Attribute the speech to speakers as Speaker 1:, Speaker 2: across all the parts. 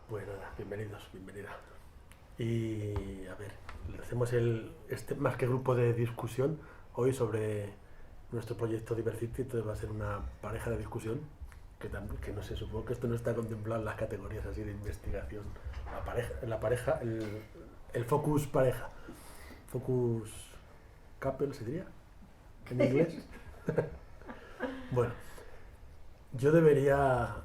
Speaker 1: Pues nada, bienvenidos, bienvenida. Y a ver, hacemos más que grupo de discusión hoy sobre nuestro proyecto Diversity, entonces va a ser una pareja de discusión que no sé, supongo que esto no está contemplado en las categorías así de investigación. El focus pareja, focus couple se diría en inglés. Bueno, yo debería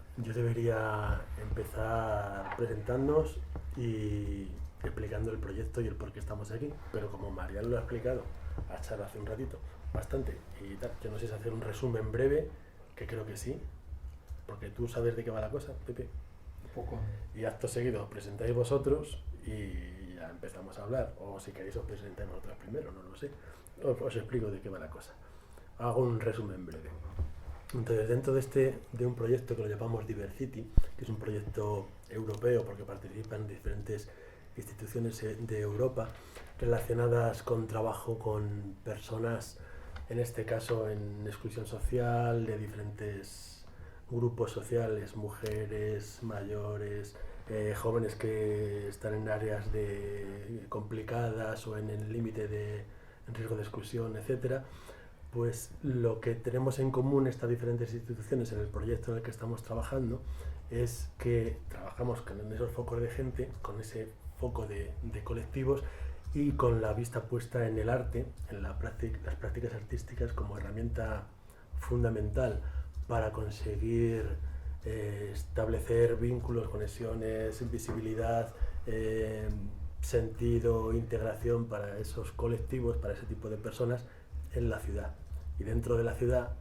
Speaker 1: empezar presentándonos y explicando el proyecto y el por qué estamos aquí, pero como Marian lo ha explicado a Charo hace un ratito, bastante, y tal, yo no sé si hacer un resumen breve, que creo que sí, porque tú sabes de qué va la cosa, Pepe,
Speaker 2: Un poco.
Speaker 1: y acto seguido os presentáis vosotros y ya empezamos a hablar, o si queréis os presentáis vosotros primero, no lo sé, os explico de qué va la cosa. Hago un resumen breve. Entonces, dentro de un proyecto que lo llamamos Diversity, que es un proyecto europeo porque participan diferentes instituciones de Europa relacionadas con trabajo con personas, en este caso en exclusión social, de diferentes grupos sociales, mujeres, mayores, jóvenes que están en áreas complicadas o en el límite de en riesgo de exclusión, etcétera. Pues lo que tenemos en común estas diferentes instituciones en el proyecto en el que estamos trabajando es que trabajamos con esos focos de gente, con ese foco de colectivos y con la vista puesta en el arte, en las prácticas artísticas como herramienta fundamental para conseguir establecer vínculos, conexiones, visibilidad, sentido, integración para esos colectivos, para ese tipo de personas en la ciudad. Y dentro de la ciudad,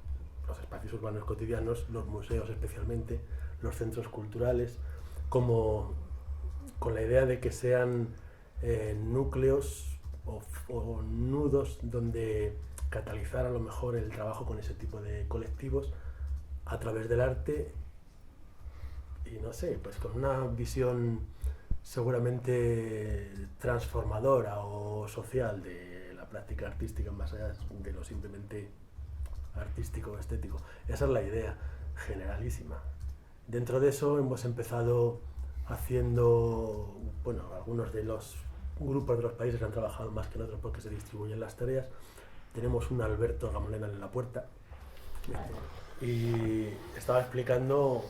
Speaker 1: los espacios urbanos cotidianos, los museos especialmente, los centros culturales, como con la idea de que sean núcleos o nudos donde catalizar a lo mejor el trabajo con ese tipo de colectivos a través del arte y no sé, pues con una visión seguramente transformadora o social de la práctica artística más allá de lo simplemente artístico o estético. Esa es la idea generalísima. Dentro de eso hemos empezado haciendo, bueno, algunos de los grupos de los países han trabajado más que en otros porque se distribuyen las tareas. Tenemos un Alberto Gamolena en la puerta y estaba explicando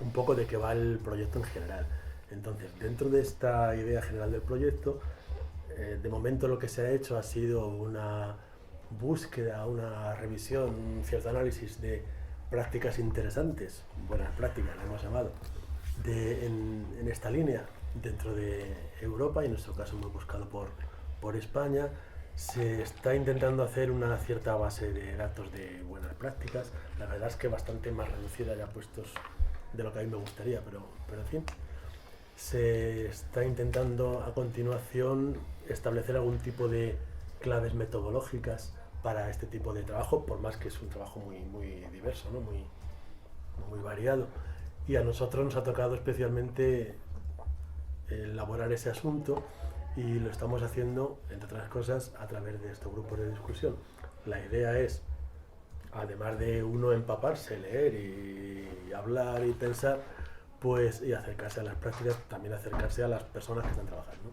Speaker 1: un poco de qué va el proyecto en general. Entonces, dentro de esta idea general del proyecto, de momento lo que se ha hecho ha sido una búsqueda, una revisión, un cierto análisis de prácticas interesantes, buenas prácticas, lo hemos llamado, en esta línea dentro de Europa y en nuestro caso hemos buscado por España. Se está intentando hacer una cierta base de datos de buenas prácticas, la verdad es que bastante más reducida ya puestos de lo que a mí me gustaría, pero en fin. Se está intentando a continuación establecer algún tipo de claves metodológicas para este tipo de trabajo, por más que es un trabajo muy, muy diverso, ¿no? Muy variado. Y a nosotros nos ha tocado especialmente elaborar ese asunto y lo estamos haciendo, entre otras cosas, a través de estos grupos de discusión. La idea es, además de uno empaparse, leer y hablar y pensar, pues y acercarse a las prácticas, también acercarse a las personas que están trabajando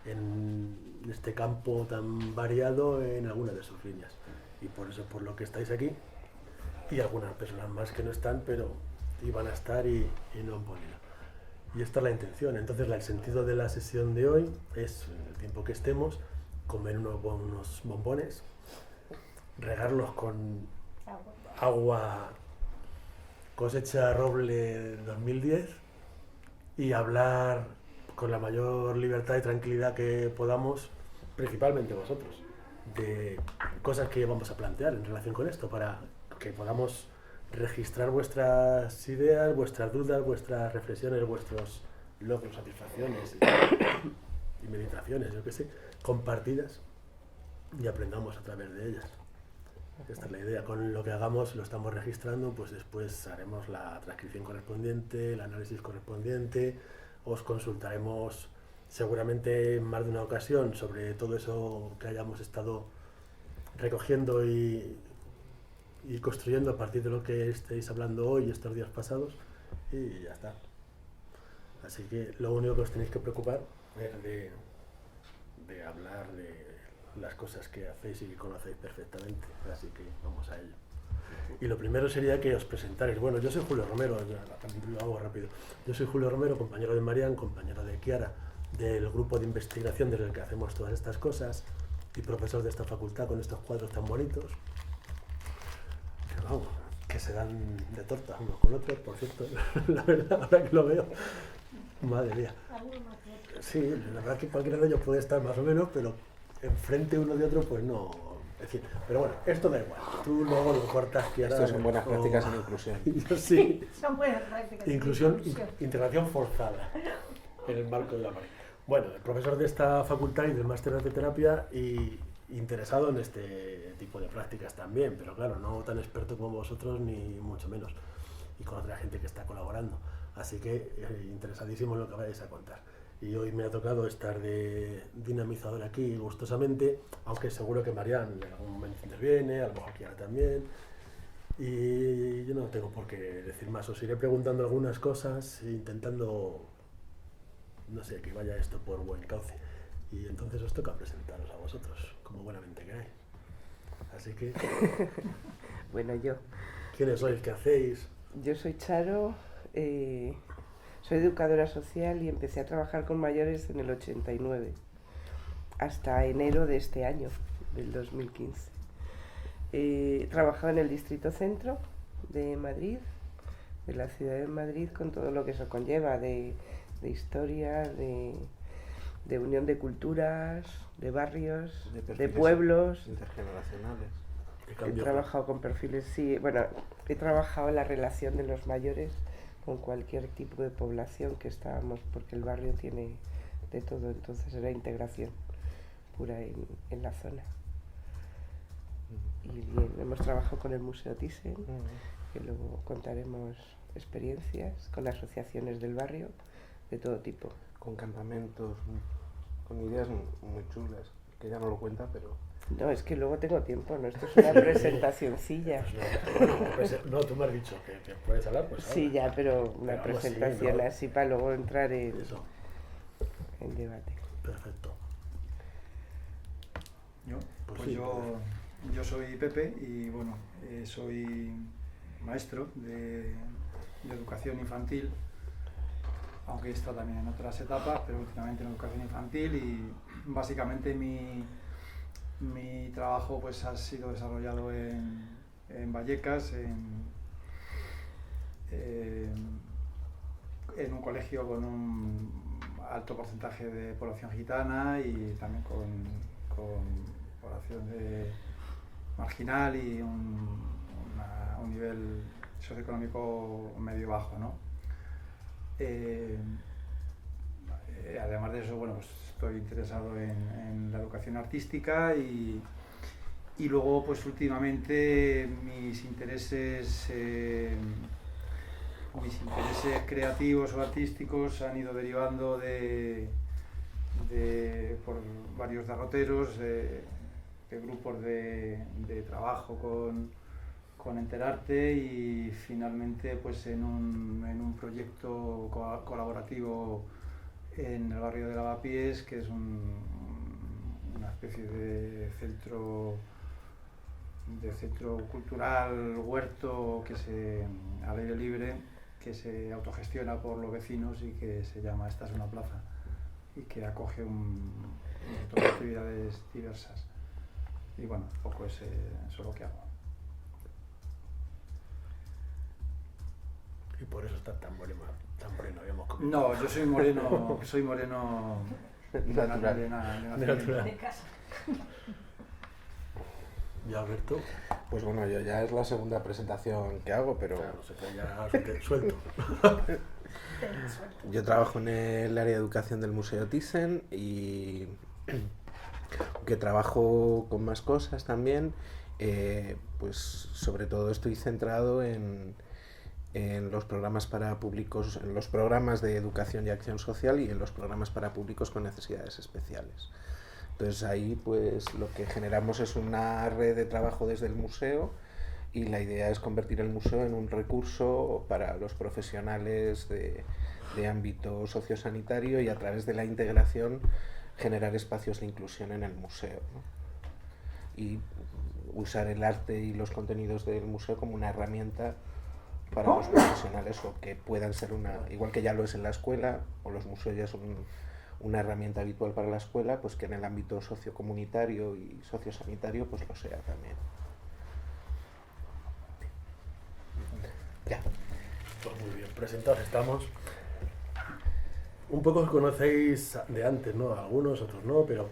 Speaker 1: en este campo tan variado en alguna de sus líneas. Y por eso, por lo que estáis aquí, y algunas personas más que no están, pero iban a estar y no han podido. Y esta es la intención. Entonces, el sentido de la sesión de hoy es, en el tiempo que estemos, comer unos bombones, regarlos con agua cosecha roble 2010 y hablar con la mayor libertad y tranquilidad que podamos, principalmente vosotros, de cosas que vamos a plantear en relación con esto, para que podamos registrar vuestras ideas, vuestras dudas, vuestras reflexiones, vuestros logros, satisfacciones y meditaciones, yo qué sé, compartidas y aprendamos a través de ellas. Esta es la idea. Con lo que hagamos lo estamos registrando, pues después haremos la transcripción correspondiente, el análisis correspondiente, os consultaremos seguramente en más de una ocasión sobre todo eso que hayamos estado recogiendo y construyendo a partir de lo que estéis hablando hoy y estos días pasados y ya está. Así que lo único que os tenéis que preocupar es de hablar de las cosas que hacéis y que conocéis perfectamente. Así que vamos a ello. Y lo primero sería que os presentarais. Bueno, yo soy Julio Romero, lo hago rápido. Yo soy Julio Romero, compañero de Marián, compañero de Kiara, del grupo de investigación desde el que hacemos todas estas cosas, y profesor de esta facultad con estos cuadros tan bonitos, que vamos, que se dan de torta unos con otros, por cierto, la verdad, ahora que lo veo, madre mía. Sí, la verdad que cualquiera de ellos puede estar más o menos, pero enfrente uno de otro, pues no. Es decir, pero bueno, esto da igual. Tú luego lo cortas, Kiara.
Speaker 2: Estos son buenas prácticas en inclusión.
Speaker 1: Sí.
Speaker 3: Son buenas prácticas.
Speaker 1: Inclusión, integración forzada en el marco de la pared. Bueno, el profesor de esta facultad y del máster de terapia y interesado en este tipo de prácticas también, pero claro, no tan experto como vosotros ni mucho menos, y con otra gente que está colaborando. Así que interesadísimo en lo que vais a contar. Y hoy me ha tocado estar de dinamizador aquí gustosamente, aunque seguro que Marián en algún momento interviene, a lo mejor Kiara también. Y yo no tengo por qué decir más, os iré preguntando algunas cosas e intentando, no sé, que vaya esto por buen cauce. Y entonces os toca presentaros a vosotros, como buenamente queráis. Así que...
Speaker 4: Bueno, yo.
Speaker 1: ¿Quiénes sois? ¿Qué hacéis?
Speaker 4: Yo soy Charo, soy educadora social y empecé a trabajar con mayores en el 89, hasta enero de este año, del 2015. Trabajaba en el Distrito Centro de Madrid, de la ciudad de Madrid, con todo lo que eso conlleva de historia, de unión de culturas, de barrios, de pueblos.
Speaker 2: Intergeneracionales.
Speaker 4: He trabajado con perfiles, sí, bueno, he trabajado en la relación de los mayores con cualquier tipo de población que estábamos, porque el barrio tiene de todo, entonces era integración pura en la zona. Y bien, hemos trabajado con el Museo Thyssen, que luego contaremos experiencias, con asociaciones del barrio, de todo tipo.
Speaker 2: Con campamentos, con ideas muy chulas, que ya no lo cuenta, pero...
Speaker 4: No, es que luego tengo tiempo, ¿no? Esto es una presentacioncilla.
Speaker 1: No, tú me has dicho que puedes hablar, pues habla.
Speaker 4: Sí, ya, pero una
Speaker 1: Pero
Speaker 4: presentación
Speaker 1: sí, ¿no?
Speaker 4: así para luego entrar en debate.
Speaker 1: Perfecto.
Speaker 5: Pues
Speaker 1: sí,
Speaker 5: yo soy Pepe y bueno, soy maestro de educación infantil, aunque he estado también en otras etapas, pero últimamente en educación infantil, y básicamente mi trabajo pues ha sido desarrollado en Vallecas, en un colegio con un alto porcentaje de población gitana y también con población marginal y un nivel socioeconómico medio bajo, ¿no? Además de eso, bueno, pues estoy interesado en la educación artística y luego pues últimamente mis intereses creativos o artísticos han ido derivando por varios derroteros, de grupos de trabajo con Enterarte y finalmente pues en un proyecto colaborativo en el barrio de Lavapiés, que es una especie de centro cultural, huerto al aire libre, que se autogestiona por los vecinos y que se llama Esta es una plaza, y que acoge un montón de actividades diversas. Y bueno, un poco eso es lo que hago.
Speaker 1: Y por eso estás tan moreno, habíamos comentado.
Speaker 5: No, yo soy moreno
Speaker 1: Natural.
Speaker 3: De casa.
Speaker 1: ¿Y Alberto?
Speaker 2: Pues bueno, yo ya es la segunda presentación que hago, pero...
Speaker 1: Claro, se queda ya suelto.
Speaker 2: Yo trabajo en el área de educación del Museo Thyssen y que trabajo con más cosas también, pues sobre todo estoy centrado en los programas para públicos, en los programas de educación y acción social y en los programas para públicos con necesidades especiales. Entonces ahí pues lo que generamos es una red de trabajo desde el museo y la idea es convertir el museo en un recurso para los profesionales de ámbito sociosanitario y a través de la integración generar espacios de inclusión en el museo, ¿no? Y usar el arte y los contenidos del museo como una herramienta para los profesionales, o que puedan ser igual que ya lo es en la escuela, o los museos ya son una herramienta habitual para la escuela, pues que en el ámbito sociocomunitario y sociosanitario pues lo sea también. Ya.
Speaker 1: Pues muy bien, presentados estamos. Un poco os conocéis de antes, ¿no? Algunos, otros no, pero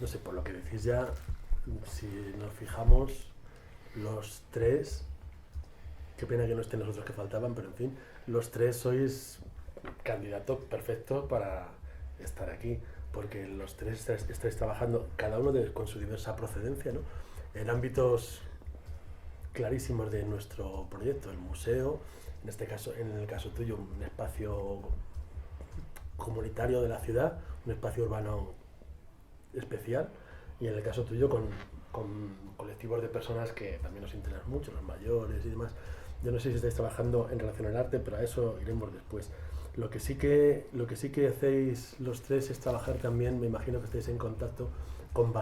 Speaker 1: no sé, por lo que decís ya, si nos fijamos, los tres, qué pena que no estén los otros que faltaban, pero en fin, los tres sois candidatos perfectos para estar aquí, porque los tres estáis trabajando, cada uno con su diversa procedencia, ¿no? En ámbitos clarísimos de nuestro proyecto, el museo, en este caso, en el caso tuyo, un espacio comunitario de la ciudad, un espacio urbano especial, y en el caso tuyo con colectivos de personas que también nos interesan mucho, los mayores y demás. Yo no sé si estáis trabajando en relación al arte, pero a eso iremos después. Lo que sí que hacéis los tres es trabajar también, me imagino que estáis en contacto con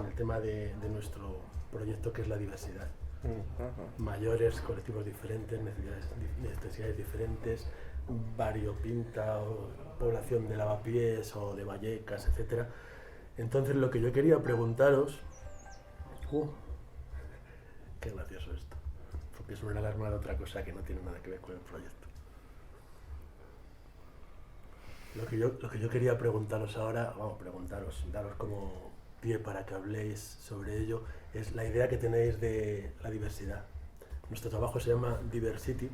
Speaker 1: el tema de nuestro proyecto, que es la diversidad. Mayores, colectivos diferentes, necesidades diferentes, variopinta, población de Lavapiés o de Vallecas, etcétera. Entonces lo que yo quería preguntaros, qué gracioso esto, porque es una alarma de otra cosa que no tiene nada que ver con el proyecto. Lo que yo quería preguntaros ahora, daros como pie para que habléis sobre ello, es la idea que tenéis de la diversidad. Nuestro trabajo se llama Diversity,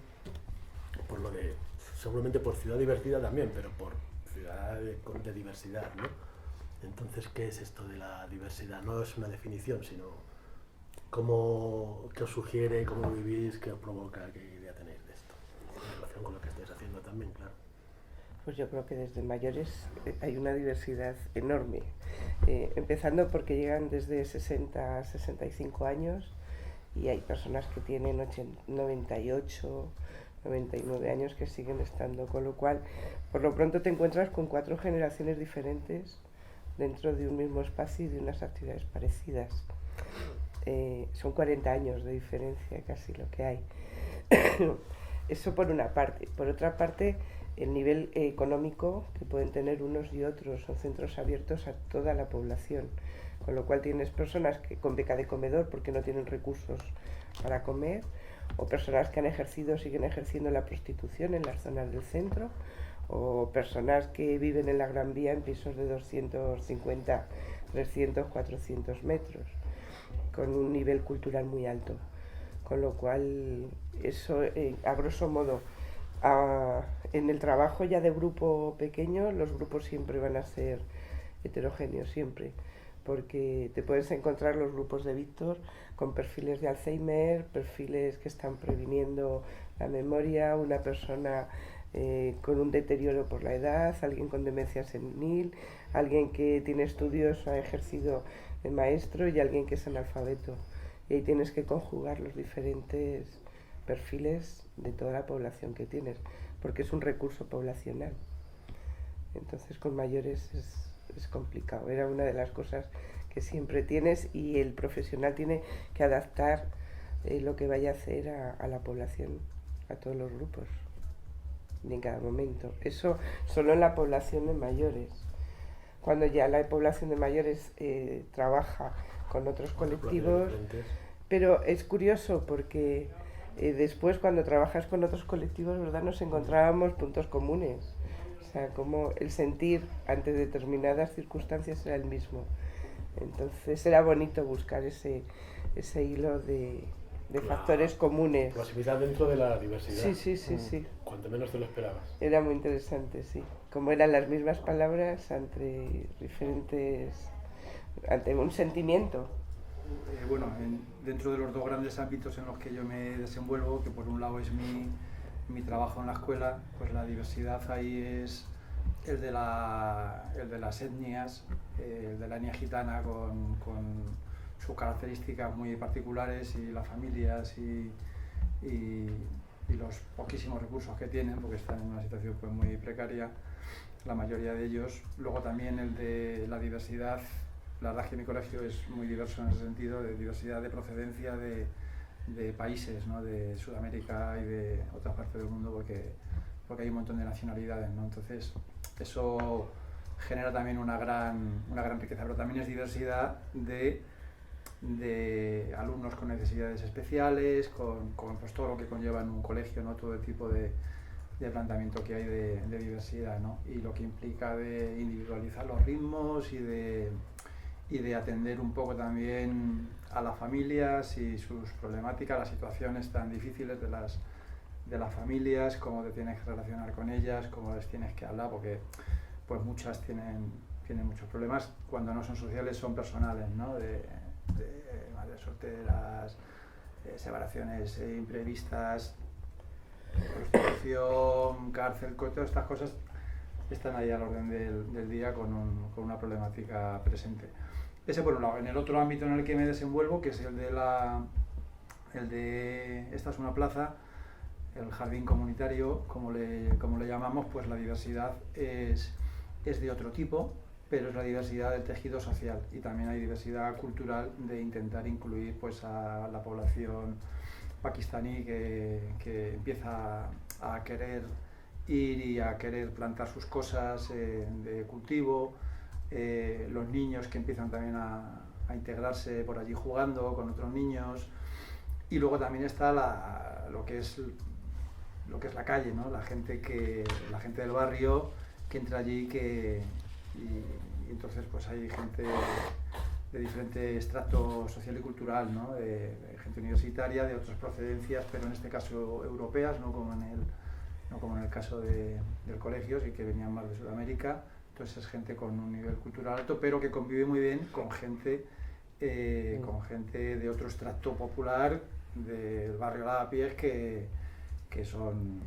Speaker 1: seguramente por ciudad divertida también, pero por ciudad de diversidad, ¿no? Entonces, ¿qué es esto de la diversidad? No es una definición, sino qué os sugiere, cómo vivís, qué os provoca, qué idea tenéis de esto, en relación con lo que estáis haciendo también, claro.
Speaker 4: Pues yo creo que desde mayores hay una diversidad enorme, empezando porque llegan desde 60 a 65 años y hay personas que tienen 98, 99 años que siguen estando, con lo cual por lo pronto te encuentras con 4 generaciones diferentes dentro de un mismo espacio y de unas actividades parecidas. Son 40 años de diferencia casi lo que hay. Eso por una parte. Por otra parte, el nivel económico que pueden tener unos y otros, son centros abiertos a toda la población, con lo cual tienes personas con beca de comedor porque no tienen recursos para comer, o personas que siguen ejerciendo la prostitución en las zonas del centro, o personas que viven en la Gran Vía en pisos de 250, 300, 400 metros, con un nivel cultural muy alto. Con lo cual, eso, a grosso modo, en el trabajo ya de grupo pequeño, los grupos siempre van a ser heterogéneos, siempre, porque te puedes encontrar los grupos de Víctor con perfiles de Alzheimer, perfiles que están previniendo la memoria, una persona con un deterioro por la edad, alguien con demencia senil, alguien que tiene estudios, ha ejercido de maestro, y alguien que es analfabeto. Y ahí tienes que conjugar los diferentes perfiles de toda la población que tienes, porque es un recurso poblacional. Entonces con mayores es complicado. Era una de las cosas que siempre tienes, y el profesional tiene que adaptar lo que vaya a hacer a la población, a todos los grupos, y en cada momento. Eso solo en la población de mayores. Cuando ya la población de mayores trabaja con otros colectivos, pero es curioso porque después cuando trabajas con otros colectivos, ¿verdad?, nos encontrábamos puntos comunes. O sea, como el sentir ante determinadas circunstancias era el mismo. Entonces era bonito buscar ese hilo de factores comunes.
Speaker 1: Proximidad dentro de la diversidad.
Speaker 4: Sí.
Speaker 1: Cuanto menos te lo esperabas.
Speaker 4: Era muy interesante, sí. Como eran las mismas palabras ante un sentimiento.
Speaker 5: Bueno, dentro de los dos grandes ámbitos en los que yo me desenvuelvo, que por un lado es mi trabajo en la escuela, pues la diversidad ahí es el de las etnias, el de la etnia gitana con sus características muy particulares y las familias y los poquísimos recursos que tienen, porque están en una situación pues muy precaria, la mayoría de ellos. Luego también el de la diversidad, la verdad es que mi colegio es muy diverso en ese sentido, de diversidad de procedencia de países, ¿no? De Sudamérica y de otras partes del mundo, porque hay un montón de nacionalidades, ¿no? Entonces eso genera también una gran riqueza, pero también es diversidad de alumnos con necesidades especiales, con pues todo lo que conlleva en un colegio, ¿no? Todo el tipo de planteamiento que hay de diversidad, ¿no? Y lo que implica de individualizar los ritmos y de atender un poco también a las familias y sus problemáticas, las situaciones tan difíciles de las familias, cómo te tienes que relacionar con ellas, cómo les tienes que hablar, porque pues muchas tienen muchos problemas, cuando no son sociales son personales, ¿no? De madres solteras, separaciones imprevistas, prostitución, cárcel, todas estas cosas están ahí al orden del día con una problemática presente. Ese por un lado. En el otro ámbito en el que me desenvuelvo, que es el de esta es una plaza, el jardín comunitario, como le llamamos, pues la diversidad es de otro tipo, pero es la diversidad del tejido social, y también hay diversidad cultural de intentar incluir pues a la población pakistaní que empieza a querer ir y a querer plantar sus cosas de cultivo, los niños que empiezan también a integrarse por allí jugando con otros niños, y luego también está lo que es la calle, ¿no? La gente del barrio que entra allí y entonces pues hay gente de diferente estrato social y cultural, ¿no? De gente universitaria, de otras procedencias, pero en este caso europeas, no como en el caso del colegio, sí que venían más de Sudamérica. Entonces es gente con un nivel cultural alto, pero que convive muy bien con gente de otro estrato popular del barrio Lavapiés que son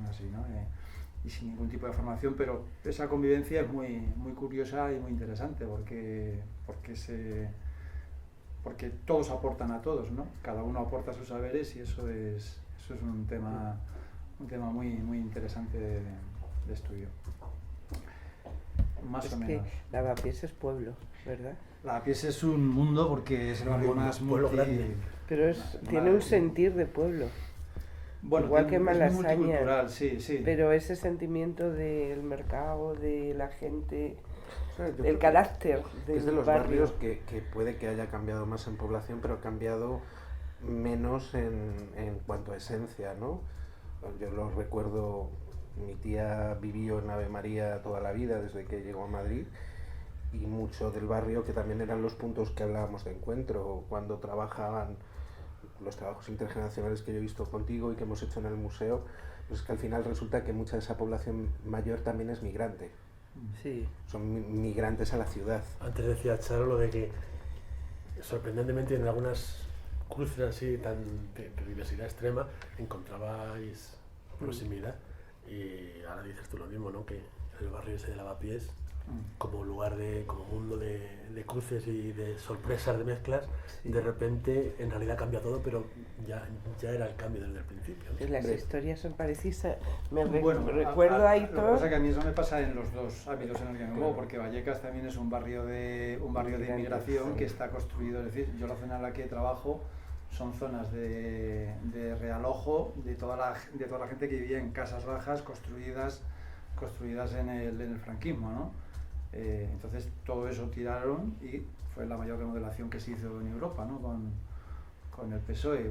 Speaker 5: así, ¿no? Y sin ningún tipo de formación, pero esa convivencia es muy curiosa y muy interesante porque todos aportan a todos, ¿no? Cada uno aporta sus saberes y eso es un tema muy interesante de estudio. Más o menos.
Speaker 4: Que Lavapiés es pueblo, ¿verdad?
Speaker 5: Lavapiés es un mundo porque es el barrio más
Speaker 1: pueblo grande.
Speaker 4: Pero tiene un sentir de pueblo.
Speaker 5: Bueno,
Speaker 4: igual que
Speaker 5: es
Speaker 4: Malasaña,
Speaker 5: multicultural, sí.
Speaker 4: Pero ese sentimiento del mercado, de la gente,
Speaker 2: Yo
Speaker 4: el carácter del
Speaker 2: es de los
Speaker 4: barrio.
Speaker 2: barrios que puede que haya cambiado más en población, pero ha cambiado menos en cuanto a esencia, ¿no? Yo lo recuerdo, mi tía vivió en Ave María toda la vida desde que llegó a Madrid, y mucho del barrio, que también eran los puntos que hablábamos de encuentro cuando trabajaban, los trabajos intergeneracionales que yo he visto contigo y que hemos hecho en el museo, pues es que al final resulta que mucha de esa población mayor también es migrante.
Speaker 4: Sí.
Speaker 2: Son migrantes a la ciudad.
Speaker 1: Antes decía Charo lo de que sorprendentemente en algunas cruces así de diversidad extrema encontrabais proximidad, y ahora dices tú lo mismo, ¿no? Que el barrio ese de Lavapiés, como lugar como mundo de cruces y de sorpresas, de mezclas,
Speaker 4: Sí.
Speaker 1: de repente en realidad cambia todo, pero ya era el cambio desde el principio, ¿no?
Speaker 4: Las historias son parecidas.
Speaker 5: Bueno,
Speaker 4: Recuerdo a
Speaker 5: Lo que
Speaker 4: Aitor.
Speaker 5: pasa es que a mí eso me pasa en los dos ámbitos en el que me muevo, porque Vallecas también es un barrio de inmigración que está construido, es decir, yo la zona en la que trabajo son zonas de realojo de toda la gente que vivía en casas bajas construidas en el franquismo, ¿no? Entonces todo eso tiraron y fue la mayor remodelación que se hizo en Europa, ¿no? Con el PSOE.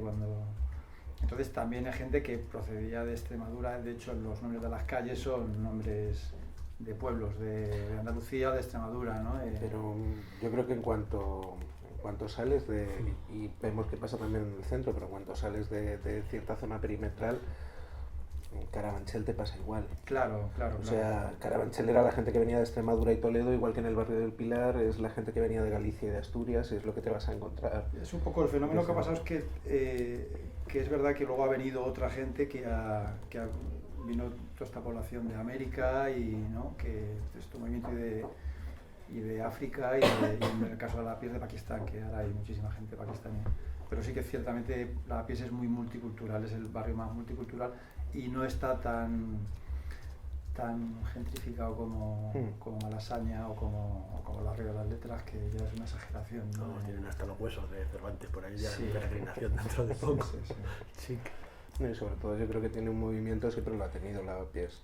Speaker 5: Entonces también hay gente que procedía de Extremadura, de hecho los nombres de las calles son nombres de pueblos de Andalucía o de Extremadura, ¿no?
Speaker 2: Pero yo creo que en cuanto sales y vemos que pasa también en el centro, pero cuando sales de cierta zona perimetral, en Carabanchel te pasa igual.
Speaker 5: Claro.
Speaker 2: O sea, Carabanchel era la gente que venía de Extremadura y Toledo, igual que en el barrio del Pilar es la gente que venía de Galicia y de Asturias, es lo que te vas a encontrar.
Speaker 5: Es un poco el fenómeno que ha pasado, es que es verdad que luego ha venido otra gente que vino toda esta población de América y, ¿no? Que este movimiento y de África y en el caso de Lavapiés de Pakistán, que ahora hay muchísima gente pakistaní. Pero sí que ciertamente Lavapiés es muy multicultural, es el barrio más multicultural y no está tan gentrificado como Malasaña o como el barrio de las Letras, que ya es una exageración, ¿no?
Speaker 1: Tienen hasta los huesos de Cervantes por ahí ya
Speaker 5: Sí.
Speaker 1: en peregrinación dentro de poco.
Speaker 5: Sí.
Speaker 1: Sí.
Speaker 2: Y sobre todo yo creo que tiene un movimiento, siempre lo ha tenido Lavapiés,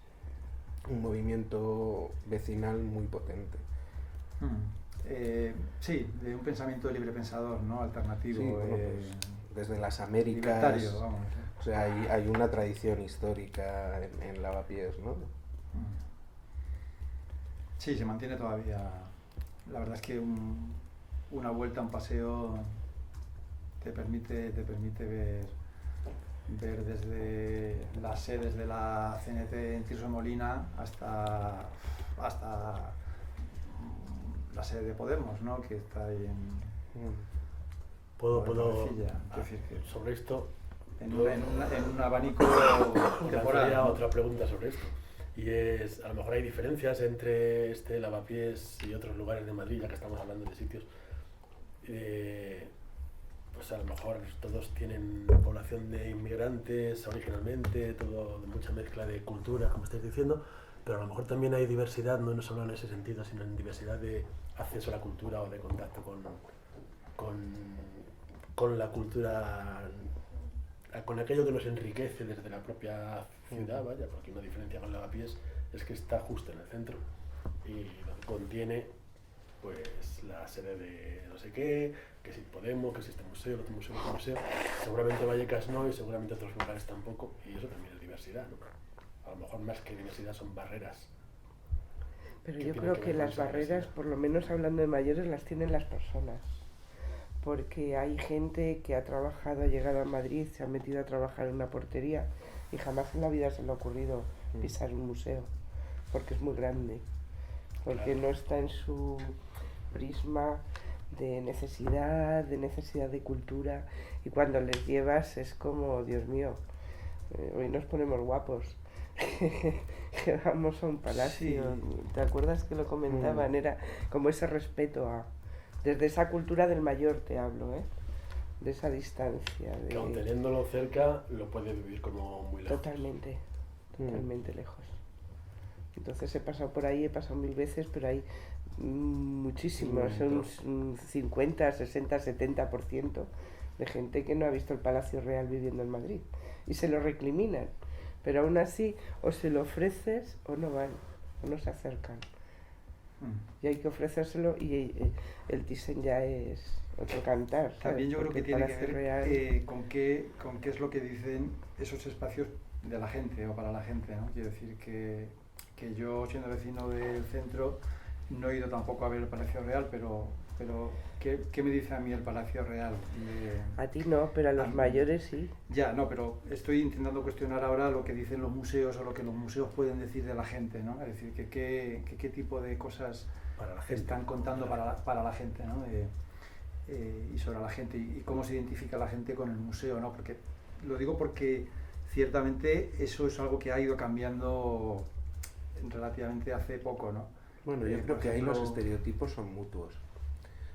Speaker 2: un movimiento vecinal muy potente.
Speaker 5: Sí, de un pensamiento libre pensador, ¿no? Alternativo.
Speaker 2: Sí, bueno, pues, desde las Américas,
Speaker 5: libertario, vamos.
Speaker 2: o sea, hay una tradición histórica en Lavapiés, ¿no?
Speaker 5: Sí, se mantiene todavía. La verdad es que una vuelta, un paseo te permite ver desde las sedes de la CNT en Tirso de Molina hasta la sede de Podemos, ¿no? Que está ahí en
Speaker 1: Puedo
Speaker 5: Cabecilla. Es decir, que
Speaker 1: sobre esto
Speaker 5: en un abanico
Speaker 1: lanzaría
Speaker 5: temporal, ¿no?
Speaker 1: otra pregunta sobre esto. Y es, a lo mejor hay diferencias entre este Lavapiés y otros lugares de Madrid, ya que estamos hablando de sitios. Pues a lo mejor todos tienen población de inmigrantes originalmente, todo de mucha mezcla de culturas, como estáis diciendo, pero a lo mejor también hay diversidad, no solo en ese sentido, sino en diversidad de acceso a la cultura o de contacto con la cultura, con aquello que nos enriquece desde la propia ciudad, vaya, porque una diferencia con Lavapiés es que está justo en el centro y contiene pues la sede de no sé qué, que si Podemos, que si este museo, el otro museo, seguramente Vallecas no y seguramente otros lugares tampoco, y eso también es diversidad, ¿no? A lo mejor más que diversidad son barreras.
Speaker 4: Pero
Speaker 1: que
Speaker 4: yo
Speaker 1: tienen
Speaker 4: creo
Speaker 1: que
Speaker 4: que
Speaker 1: ver con
Speaker 4: las
Speaker 1: esa
Speaker 4: barreras,
Speaker 1: diversidad.
Speaker 4: por lo menos hablando de mayores, las tienen las personas. Porque hay gente que ha trabajado, ha llegado a Madrid, se ha metido a trabajar en una portería y jamás en la vida se le ha ocurrido pisar un museo, porque es muy grande, porque no está en su prisma de necesidad de cultura, y cuando les llevas es como, Dios mío, hoy nos ponemos guapos. Que vamos a un palacio.
Speaker 5: Sí.
Speaker 4: ¿Te acuerdas que lo comentaban? Era como ese respeto desde esa cultura del mayor, te hablo, de esa distancia.
Speaker 1: Que aun teniéndolo cerca, lo puede vivir como muy lejos.
Speaker 4: Totalmente lejos. Entonces he pasado por ahí, he pasado 1000 veces, pero hay muchísimos, son un 50, 60, 70% de gente que no ha visto el Palacio Real viviendo en Madrid y se lo recriminan, pero aún así o se lo ofreces o no van, o no se acercan. Y hay que ofrecérselo y el Thyssen ya es otro cantar, ¿sabes?
Speaker 5: También yo creo
Speaker 4: Porque
Speaker 5: que
Speaker 4: el
Speaker 5: tiene que
Speaker 4: Palacio
Speaker 5: ver
Speaker 4: Real...
Speaker 5: con qué es lo que dicen esos espacios de la gente o para la gente, ¿no? Quiero decir que yo, siendo vecino del centro, no he ido tampoco a ver el Palacio Real, pero ¿qué me dice a mí el Palacio Real?
Speaker 4: A ti no, pero a los mayores sí.
Speaker 5: Ya, no, pero estoy intentando cuestionar ahora lo que dicen los museos o lo que los museos pueden decir de la gente, ¿no? Es decir, qué tipo de cosas
Speaker 1: Para la gente.
Speaker 5: están contando para la gente, ¿no? Y sobre la gente y cómo se identifica la gente con el museo, ¿no? Porque lo digo porque ciertamente eso es algo que ha ido cambiando relativamente hace poco, ¿no?
Speaker 2: Bueno, yo creo
Speaker 5: por
Speaker 2: que ahí
Speaker 5: ejemplo,
Speaker 2: los estereotipos son mutuos.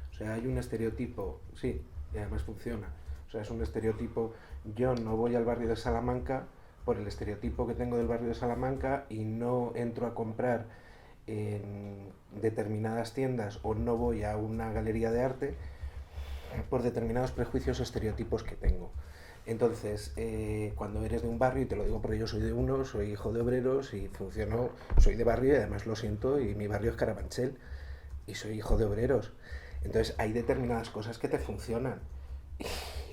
Speaker 2: O sea, hay un estereotipo, sí, y además funciona. O sea, es un estereotipo, yo no voy al barrio de Salamanca por el estereotipo que tengo del barrio de Salamanca y no entro a comprar en determinadas tiendas o no voy a una galería de arte por determinados prejuicios o estereotipos que tengo. Entonces, cuando eres de un barrio, y te lo digo porque yo soy de uno, soy hijo de obreros y funciono, soy de barrio y además lo siento, y mi barrio es Carabanchel y soy hijo de obreros. Entonces, hay determinadas cosas que te funcionan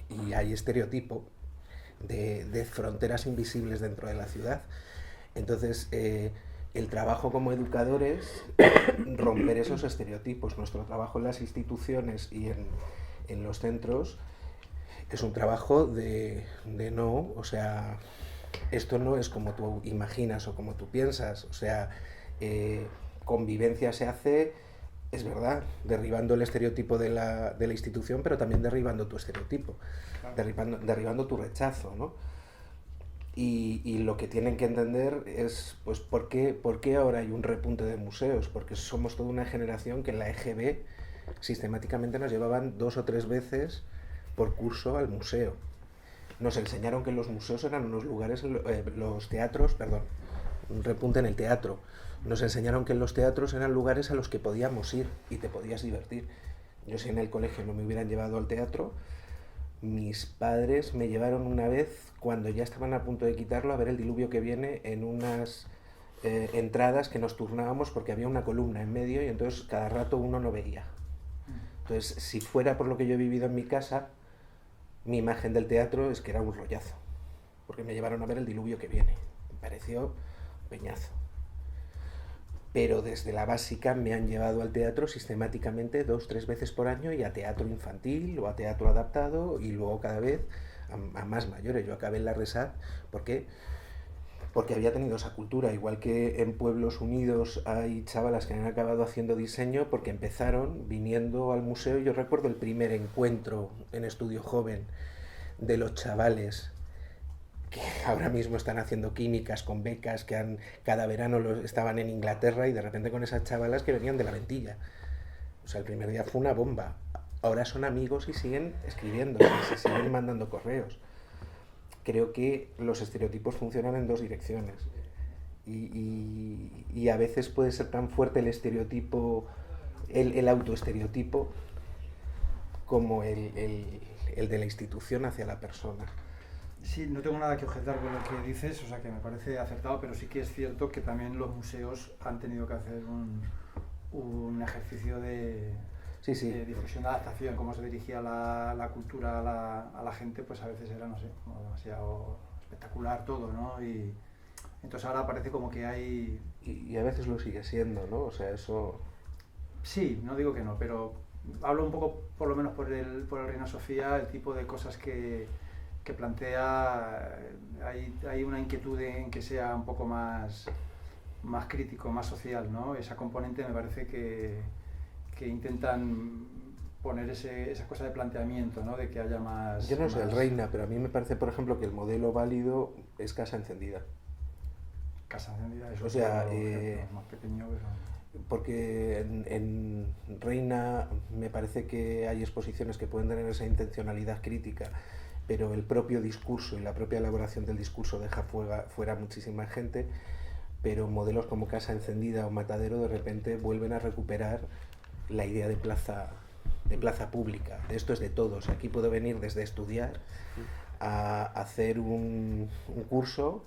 Speaker 2: y hay estereotipo de fronteras invisibles dentro de la ciudad. Entonces, el trabajo como educadores, romper esos estereotipos, nuestro trabajo en las instituciones y en los centros, es un trabajo de no, o sea, esto no es como tú imaginas o como tú piensas, o sea, convivencia se hace, es verdad, derribando el estereotipo de la institución, pero también derribando tu estereotipo,
Speaker 5: claro.
Speaker 2: derribando tu rechazo, ¿no? Y lo que tienen que entender es, pues, ¿por qué ahora hay un repunte de museos? Porque somos toda una generación que en la EGB sistemáticamente nos llevaban 2 o 3 veces por curso al museo. Nos enseñaron que los museos eran unos lugares, los teatros, perdón, un repunte en el teatro. Nos enseñaron que los teatros eran lugares a los que podíamos ir y te podías divertir. Yo, si en el colegio no me hubieran llevado al teatro, mis padres me llevaron una vez, cuando ya estaban a punto de quitarlo, a ver El diluvio que viene en unas entradas que nos turnábamos porque había una columna en medio y entonces cada rato uno no veía. Entonces, si fuera por lo que yo he vivido en mi casa, mi imagen del teatro es que era un rollazo, porque me llevaron a ver El diluvio que viene. Me pareció un peñazo. Pero desde la básica me han llevado al teatro sistemáticamente 2 o 3 veces por año, y a teatro infantil o a teatro adaptado, y luego cada vez a más mayores. Yo acabé en la RESAD porque había tenido esa cultura, igual que en Pueblos Unidos hay chavalas que han acabado haciendo diseño porque empezaron viniendo al museo. Yo recuerdo el primer encuentro en Estudio Joven de los chavales que ahora mismo están haciendo químicas con becas, que cada verano estaban en Inglaterra, y de repente con esas chavalas que venían de la Ventilla. O sea, el primer día fue una bomba. Ahora son amigos y siguen escribiendo, y se siguen mandando correos. Creo que los estereotipos funcionan en 2 direcciones. Y a veces puede ser tan fuerte el estereotipo, el autoestereotipo, como el de la institución hacia la persona.
Speaker 5: Sí, no tengo nada que objetar con lo que dices, o sea que me parece acertado, pero sí que es cierto que también los museos han tenido que hacer un ejercicio de difusión, de adaptación, cómo se dirigía la cultura a la gente, pues a veces era, no sé, como demasiado espectacular todo, ¿no? Y entonces ahora parece como que hay...
Speaker 2: Y a veces lo sigue siendo, ¿no? O sea, eso...
Speaker 5: Sí, no digo que no, pero hablo un poco, por lo menos por el Reina Sofía, el tipo de cosas que plantea, hay una inquietud en que sea un poco más crítico, más social, ¿no? Esa componente me parece que intentan poner esa cosa de planteamiento, ¿no? De que haya más...
Speaker 2: Yo no soy el Reina, pero a mí me parece, por ejemplo, que el modelo válido es Casa Encendida.
Speaker 5: Casa Encendida, eso,
Speaker 2: o sea,
Speaker 5: es más pequeño, pero...
Speaker 2: Porque en Reina me parece que hay exposiciones que pueden tener esa intencionalidad crítica, pero el propio discurso y la propia elaboración del discurso deja fuera muchísima gente. Pero modelos como Casa Encendida o Matadero de repente vuelven a recuperar la idea de plaza pública. Esto es de todos. Aquí puedo venir desde estudiar a hacer un curso,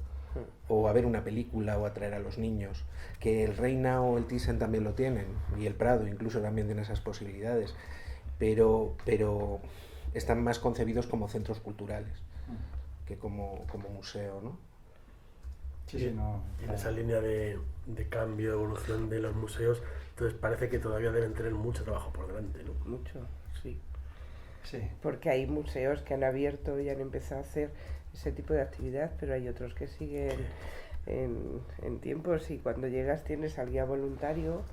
Speaker 2: o a ver una película, o a traer a los niños. Que el Reina o el Thyssen también lo tienen, y el Prado incluso también tiene esas posibilidades, pero están más concebidos como centros culturales que como museo, ¿no?
Speaker 1: Sí, no, en esa línea de cambio, de evolución de los museos, entonces parece que todavía deben tener mucho trabajo por delante, ¿no?
Speaker 4: Mucho, sí.
Speaker 5: Sí.
Speaker 4: Porque hay museos que han abierto y han empezado a hacer ese tipo de actividad, pero hay otros que siguen en tiempos, y cuando llegas tienes al guía voluntario,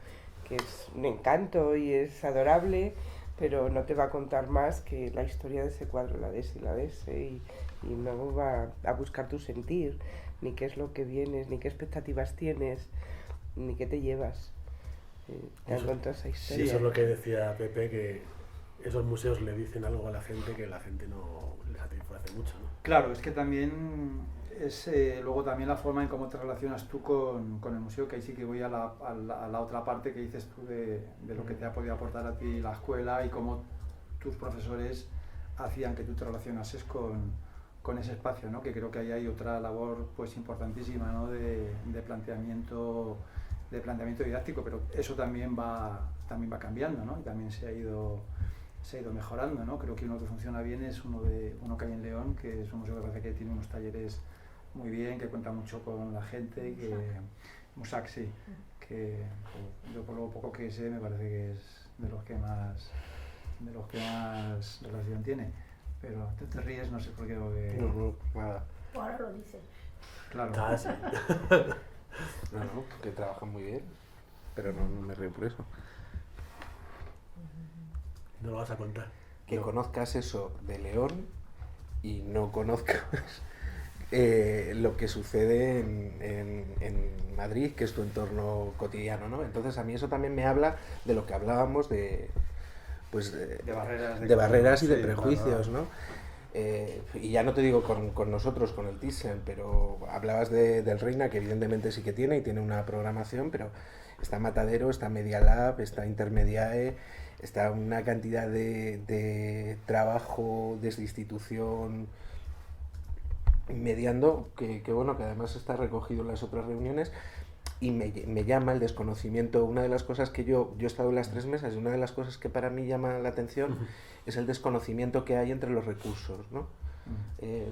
Speaker 4: que es un encanto y es adorable, pero no te va a contar más que la historia de ese cuadro, la de ese y la de ese, y no va a buscar tu sentir, ni qué es lo que vienes, ni qué expectativas tienes, ni qué te llevas. Te encuentras esa historia.
Speaker 1: Sí, eso es lo que decía Pepe, que esos museos le dicen algo a la gente que la gente no le satisface mucho, ¿no?
Speaker 5: Claro, es que también es luego también la forma en cómo te relacionas tú con el museo, que ahí sí que voy a la otra parte que dices tú de lo que te ha podido aportar a ti la escuela y cómo tus profesores hacían que tú te relacionases con ese espacio, ¿no? Que creo que ahí hay otra labor pues importantísima, ¿no? de planteamiento didáctico, pero eso también va cambiando, ¿no? Y también se ha ido mejorando, ¿no? Creo que uno que funciona bien es uno que hay en León, que es un museo que parece que tiene unos talleres muy bien, que cuenta mucho con la gente, Musac, sí, que yo por lo poco que sé me parece que es de los que más relación tiene. Pero te ríes, no sé por qué.
Speaker 2: No, nada.
Speaker 3: Ahora lo dices.
Speaker 5: Claro.
Speaker 1: Ah, sí.
Speaker 2: No, que trabajan muy bien, pero no me río por eso.
Speaker 1: No lo vas a contar.
Speaker 2: Que
Speaker 1: No.
Speaker 2: conozcas eso de León y no conozcas lo que sucede en Madrid, que es tu entorno cotidiano, ¿no? Entonces a mí eso también me habla de lo que hablábamos de, pues, de barreras y de prejuicios, ¿no? Y ya no te digo con nosotros, con el Thyssen, pero hablabas del Reina, que evidentemente sí que tiene, y tiene una programación, pero está Matadero, está Media Lab, está Intermediae, está una cantidad de trabajo desde institución mediando, que bueno, que además está recogido en las otras reuniones, y me llama el desconocimiento. Una de las cosas que yo he estado en las 3 mesas, y una de las cosas que para mí llama la atención es el desconocimiento que hay entre los recursos, ¿no?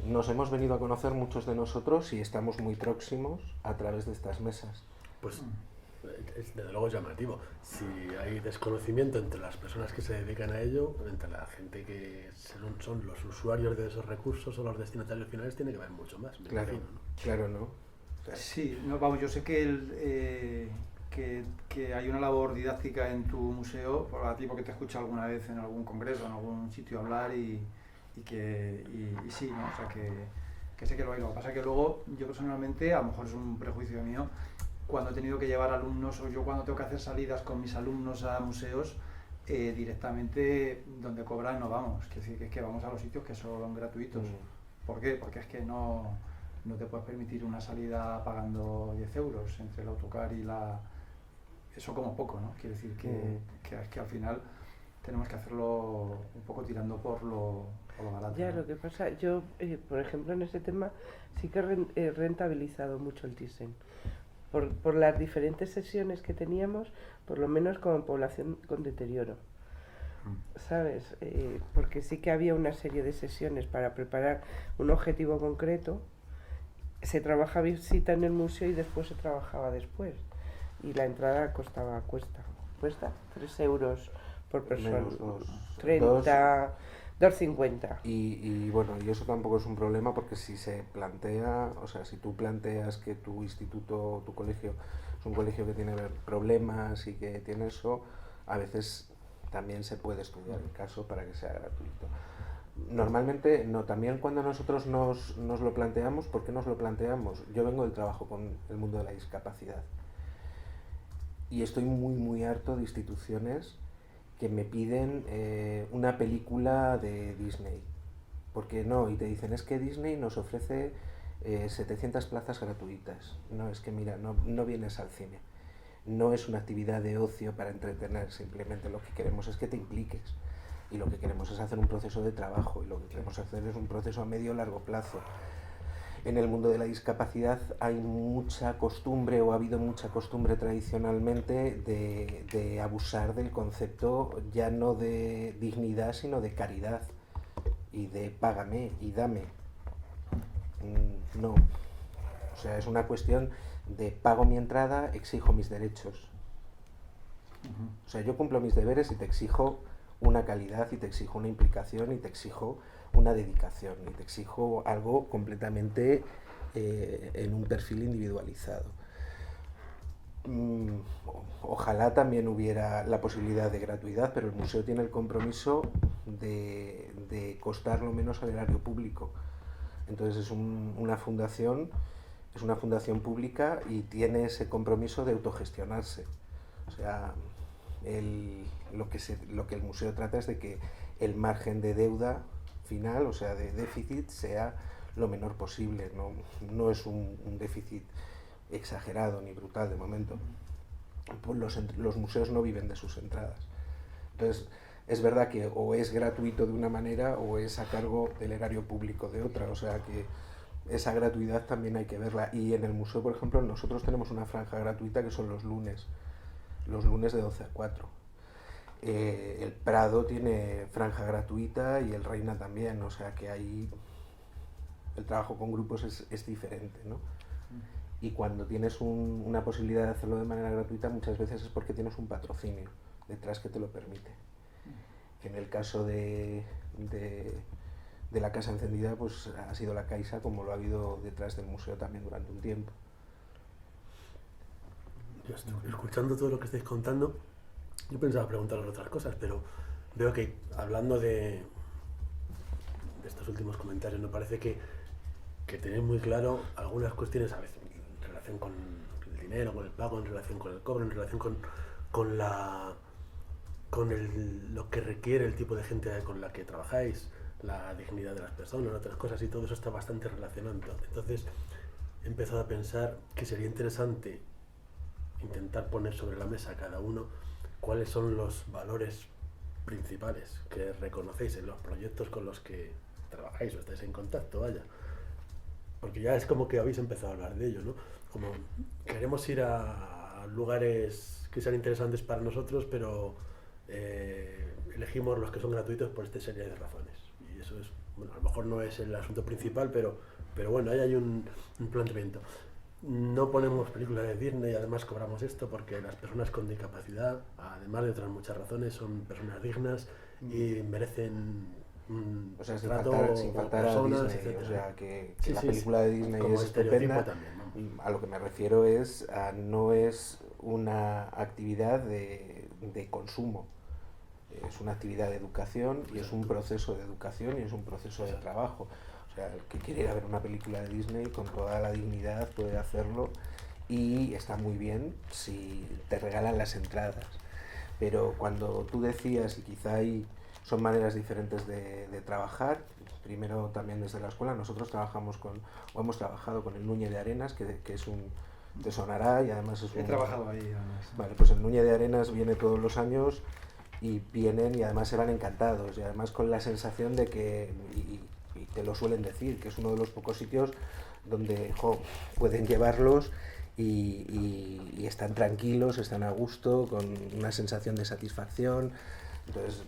Speaker 2: Nos hemos venido a conocer muchos de nosotros y estamos muy próximos a través de estas mesas.
Speaker 1: Pues desde luego es llamativo. Si hay desconocimiento entre las personas que se dedican a ello, entre la gente que son los usuarios de esos recursos o los destinatarios finales, tiene que haber mucho más, me
Speaker 2: Claro,
Speaker 1: imagino, ¿no?
Speaker 2: claro, ¿no? O sea,
Speaker 5: Sí, no, vamos, yo sé que, que hay una labor didáctica en tu museo, por a ti porque te he escuchado alguna vez en algún congreso, en algún sitio hablar y sí, ¿no? O sea, que sé que lo hay. Lo que pasa es que luego, yo personalmente, a lo mejor es un prejuicio mío, cuando he tenido que llevar alumnos o yo cuando tengo que hacer salidas con mis alumnos a museos, directamente donde cobran no vamos, que decir, que es que vamos a los sitios que son gratuitos. ¿Por qué? Porque es que no te puedes permitir una salida pagando 10 euros entre el autocar y la... Eso como poco, ¿no? Quiere decir que al final tenemos que hacerlo un poco tirando por lo barato.
Speaker 4: Ya,
Speaker 5: ¿no?
Speaker 4: lo que pasa, yo, por ejemplo, en ese tema sí que he rentabilizado mucho el Thyssen. Por las diferentes sesiones que teníamos, por lo menos como población con deterioro. ¿Sabes? Porque sí que había una serie de sesiones para preparar un objetivo concreto. Se trabajaba visita en el museo y después se trabajaba después. Y la entrada cuesta 3 euros por persona.
Speaker 2: Menos dos.
Speaker 4: 30, 2,50.
Speaker 2: Y bueno, y eso tampoco es un problema porque si se plantea, o sea, si tú planteas que tu instituto, tu colegio, es un colegio que tiene problemas y que tiene eso, a veces también se puede estudiar el caso para que sea gratuito. Normalmente, no, también cuando nosotros nos lo planteamos, ¿por qué nos lo planteamos? Yo vengo del trabajo con el mundo de la discapacidad y estoy muy harto de instituciones que me piden una película de Disney. Porque no, y te dicen, es que Disney nos ofrece 700 plazas gratuitas. No, es que mira, no vienes al cine. No es una actividad de ocio para entretener, simplemente lo que queremos es que te impliques. Y lo que queremos es hacer un proceso de trabajo, y lo que queremos hacer es un proceso a medio o largo plazo. En el mundo de la discapacidad hay mucha costumbre, o ha habido mucha costumbre tradicionalmente, de abusar del concepto ya no de dignidad, sino de caridad, y de págame y dame. No. O sea, es una cuestión de pago mi entrada, exijo mis derechos. O sea, yo cumplo mis deberes y te exijo una calidad, y te exijo una implicación, y te exijo una dedicación, y te exijo algo completamente en un perfil individualizado. Ojalá también hubiera la posibilidad de gratuidad, pero el museo tiene el compromiso de costar lo menos al erario público. Entonces es una fundación pública y tiene ese compromiso de autogestionarse. O sea, lo que el museo trata es de que el margen de deuda final, o sea, de déficit, sea lo menor posible. No es un déficit exagerado ni brutal de momento. Pues los museos no viven de sus entradas. Entonces, es verdad que o es gratuito de una manera o es a cargo del erario público de otra. O sea que esa gratuidad también hay que verla. Y en el museo, por ejemplo, nosotros tenemos una franja gratuita que son los lunes de 12 a 4. El Prado tiene franja gratuita y el Reina también, o sea que ahí el trabajo con grupos es diferente, ¿no? Y cuando tienes una posibilidad de hacerlo de manera gratuita, muchas veces es porque tienes un patrocinio detrás que te lo permite. En el caso de la Casa Encendida, pues ha sido la Caixa, como lo ha habido detrás del museo también durante un tiempo.
Speaker 1: Yo estoy escuchando todo lo que estáis contando. Yo pensaba preguntaros otras cosas, pero veo que hablando de estos últimos comentarios, me parece que que tenéis muy claro algunas cuestiones a veces en relación con el dinero, con el pago, en relación con el cobro, en relación con la lo que requiere el tipo de gente con la que trabajáis, la dignidad de las personas, otras cosas, y todo eso está bastante relacionado. Entonces he empezado a pensar que sería interesante intentar poner sobre la mesa cada uno cuáles son los valores principales que reconocéis en los proyectos con los que trabajáis o estáis en contacto, vaya. Porque ya es como que habéis empezado a hablar de ello, ¿no? Como queremos ir a lugares que sean interesantes para nosotros, pero elegimos los que son gratuitos por esta serie de razones. Y eso es, bueno, a lo mejor no es el asunto principal, pero bueno, ahí hay un planteamiento. No ponemos películas de Disney y además cobramos esto porque las personas con discapacidad, además de otras muchas razones, son personas dignas y merecen
Speaker 2: O sea,
Speaker 1: trato
Speaker 2: sin faltar a
Speaker 1: personas,
Speaker 2: Disney,
Speaker 1: etcétera.
Speaker 2: o sea, que
Speaker 1: Sí,
Speaker 2: la
Speaker 1: sí,
Speaker 2: película
Speaker 1: sí.
Speaker 2: de Disney
Speaker 1: Como
Speaker 2: es
Speaker 1: estereotipo
Speaker 2: estupenda.
Speaker 1: también, ¿no?
Speaker 2: A lo que me refiero es no es una actividad de consumo, es una actividad de educación y es un proceso de educación y es un proceso de trabajo. O sea, el que quiere ir a ver una película de Disney con toda la dignidad puede hacerlo y está muy bien si te regalan las entradas. Pero cuando tú decías, y quizá ahí son maneras diferentes de trabajar, primero también desde la escuela, nosotros trabajamos hemos trabajado con el Núñez de Arenas, que es te sonará y además es
Speaker 5: He trabajado ahí, además.
Speaker 2: Vale, pues el Núñez de Arenas viene todos los años y vienen y además se van encantados y además con la sensación de que, y te lo suelen decir, que es uno de los pocos sitios donde pueden llevarlos y están tranquilos, están a gusto, con una sensación de satisfacción. Entonces,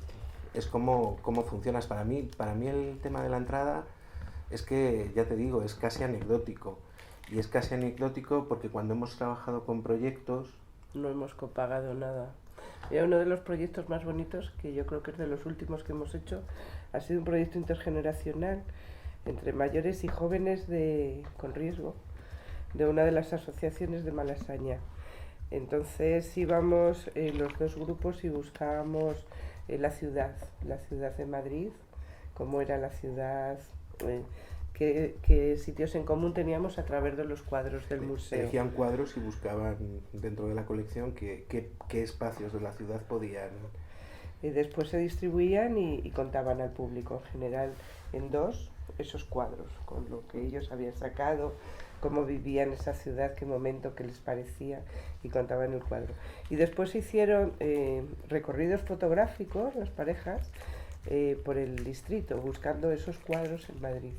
Speaker 2: es cómo funcionas. Para mí el tema de la entrada es que, ya te digo, es casi anecdótico. Y es casi anecdótico porque cuando hemos trabajado con proyectos...
Speaker 4: No hemos copagado nada. Y uno de los proyectos más bonitos, que yo creo que es de los últimos que hemos hecho, ha sido un proyecto intergeneracional entre mayores y jóvenes con riesgo, de una de las asociaciones de Malasaña. Entonces íbamos los dos grupos y buscábamos la ciudad de Madrid, cómo era la ciudad, qué sitios en común teníamos a través de los cuadros del museo.
Speaker 2: Elegían cuadros y buscaban dentro de la colección qué espacios de la ciudad podían...
Speaker 4: Y después se distribuían y contaban al público en general en dos esos cuadros, con lo que ellos habían sacado, cómo vivían esa ciudad, qué momento, qué les parecía, y contaban el cuadro. Y después se hicieron recorridos fotográficos, las parejas, por el distrito, buscando esos cuadros en Madrid.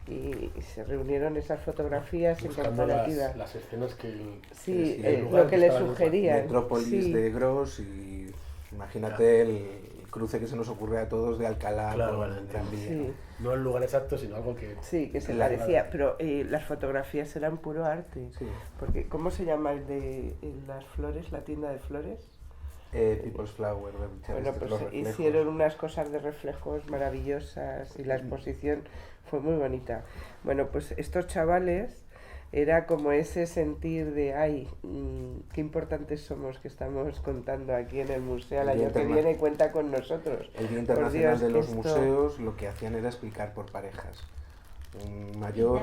Speaker 4: Y se reunieron esas fotografías
Speaker 1: buscando
Speaker 4: en comparativa.
Speaker 1: las escenas que
Speaker 4: sí, lo que les sugerían.
Speaker 2: Metrópolis
Speaker 4: sí.
Speaker 2: de Gros y imagínate el cruce que se nos ocurre a todos de Alcalá con Gran Vía.
Speaker 4: Sí.
Speaker 1: No el lugar exacto, sino algo que...
Speaker 4: Sí, que se parecía, pero las fotografías eran puro arte.
Speaker 2: Sí.
Speaker 4: Porque, ¿cómo se llama el de las flores, la tienda de flores?
Speaker 2: People's Flower.
Speaker 4: Bueno, pues hicieron unas cosas de reflejos maravillosas y la exposición fue muy bonita. Bueno, pues estos chavales era como ese sentir de, ay, qué importantes somos que estamos contando aquí en el museo el año que viene, cuenta con nosotros.
Speaker 2: El Día Internacional de los Museos lo que hacían era explicar por parejas. Un mayor,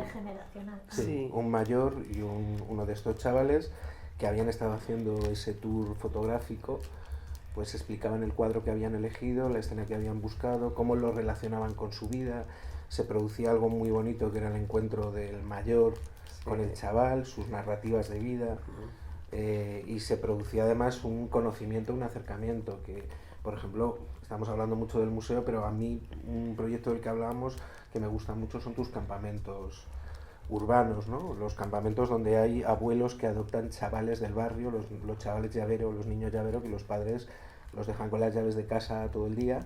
Speaker 4: sí.
Speaker 2: Un mayor y uno de estos chavales que habían estado haciendo ese tour fotográfico, pues explicaban el cuadro que habían elegido, la escena que habían buscado, cómo lo relacionaban con su vida. Se producía algo muy bonito que era el encuentro del mayor con el chaval, sus narrativas de vida, y se producía además un conocimiento, un acercamiento que, por ejemplo, estamos hablando mucho del museo, pero a mí un proyecto del que hablábamos que me gusta mucho son tus campamentos urbanos, ¿no? Los campamentos donde hay abuelos que adoptan chavales del barrio, los chavales llavero, los niños llavero, que los padres los dejan con las llaves de casa todo el día.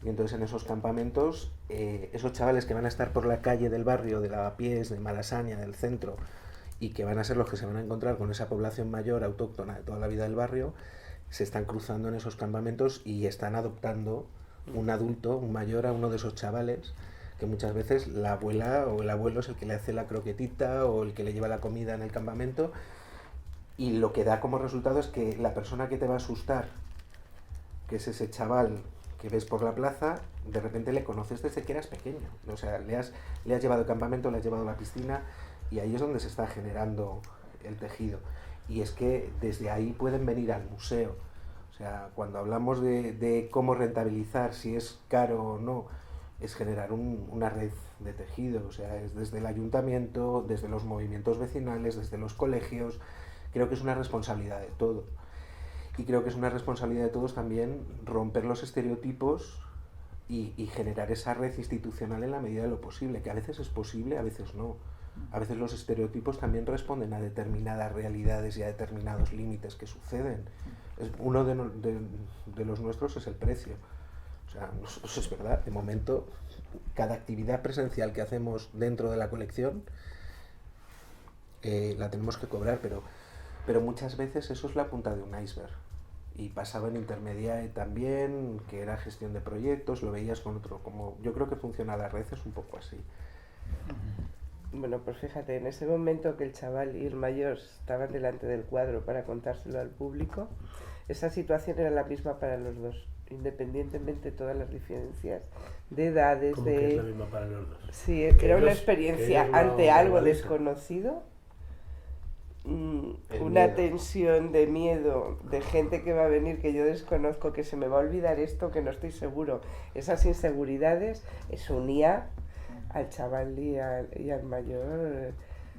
Speaker 2: Y entonces en esos campamentos, esos chavales que van a estar por la calle del barrio, de Lavapiés, de Malasaña, del centro, y que van a ser los que se van a encontrar con esa población mayor, autóctona de toda la vida del barrio, se están cruzando en esos campamentos y están adoptando un adulto, un mayor, a uno de esos chavales, que muchas veces la abuela o el abuelo es el que le hace la croquetita o el que le lleva la comida en el campamento, y lo que da como resultado es que la persona que te va a asustar, que es ese chaval que ves por la plaza, de repente le conoces desde que eras pequeño. O sea, le has llevado al campamento, le has llevado a la piscina, y ahí es donde se está generando el tejido. Y es que desde ahí pueden venir al museo. O sea, cuando hablamos de cómo rentabilizar, si es caro o no, es generar una red de tejido. O sea, es desde el ayuntamiento, desde los movimientos vecinales, desde los colegios. Creo que es una responsabilidad de todos. Y creo que es una responsabilidad de todos también romper los estereotipos y generar esa red institucional en la medida de lo posible, que a veces es posible, a veces no. A veces los estereotipos también responden a determinadas realidades y a determinados límites que suceden. Uno de los nuestros es el precio. O sea, eso es verdad. De momento, cada actividad presencial que hacemos dentro de la colección la tenemos que cobrar, pero muchas veces eso es la punta de un iceberg. Y pasaba en Intermediae también, que era gestión de proyectos, lo veías con otro. Como yo creo que funciona la red, es un poco así.
Speaker 4: Bueno, pues fíjate, en ese momento que el chaval y el mayor estaban delante del cuadro para contárselo al público, esa situación era la misma para los dos, independientemente de todas las diferencias de edades.
Speaker 1: ¿Cómo que es la misma para los dos?
Speaker 4: Sí,
Speaker 1: Que
Speaker 4: era una
Speaker 1: ellos-
Speaker 4: experiencia
Speaker 1: que ellos
Speaker 4: ante
Speaker 1: lo
Speaker 4: algo
Speaker 1: verbalizan.
Speaker 4: desconocido,
Speaker 2: El
Speaker 4: una
Speaker 2: miedo.
Speaker 4: tensión de miedo, de gente que va a venir que yo desconozco, que se me va a olvidar esto, que no estoy seguro. Esas inseguridades se unía al chaval y al mayor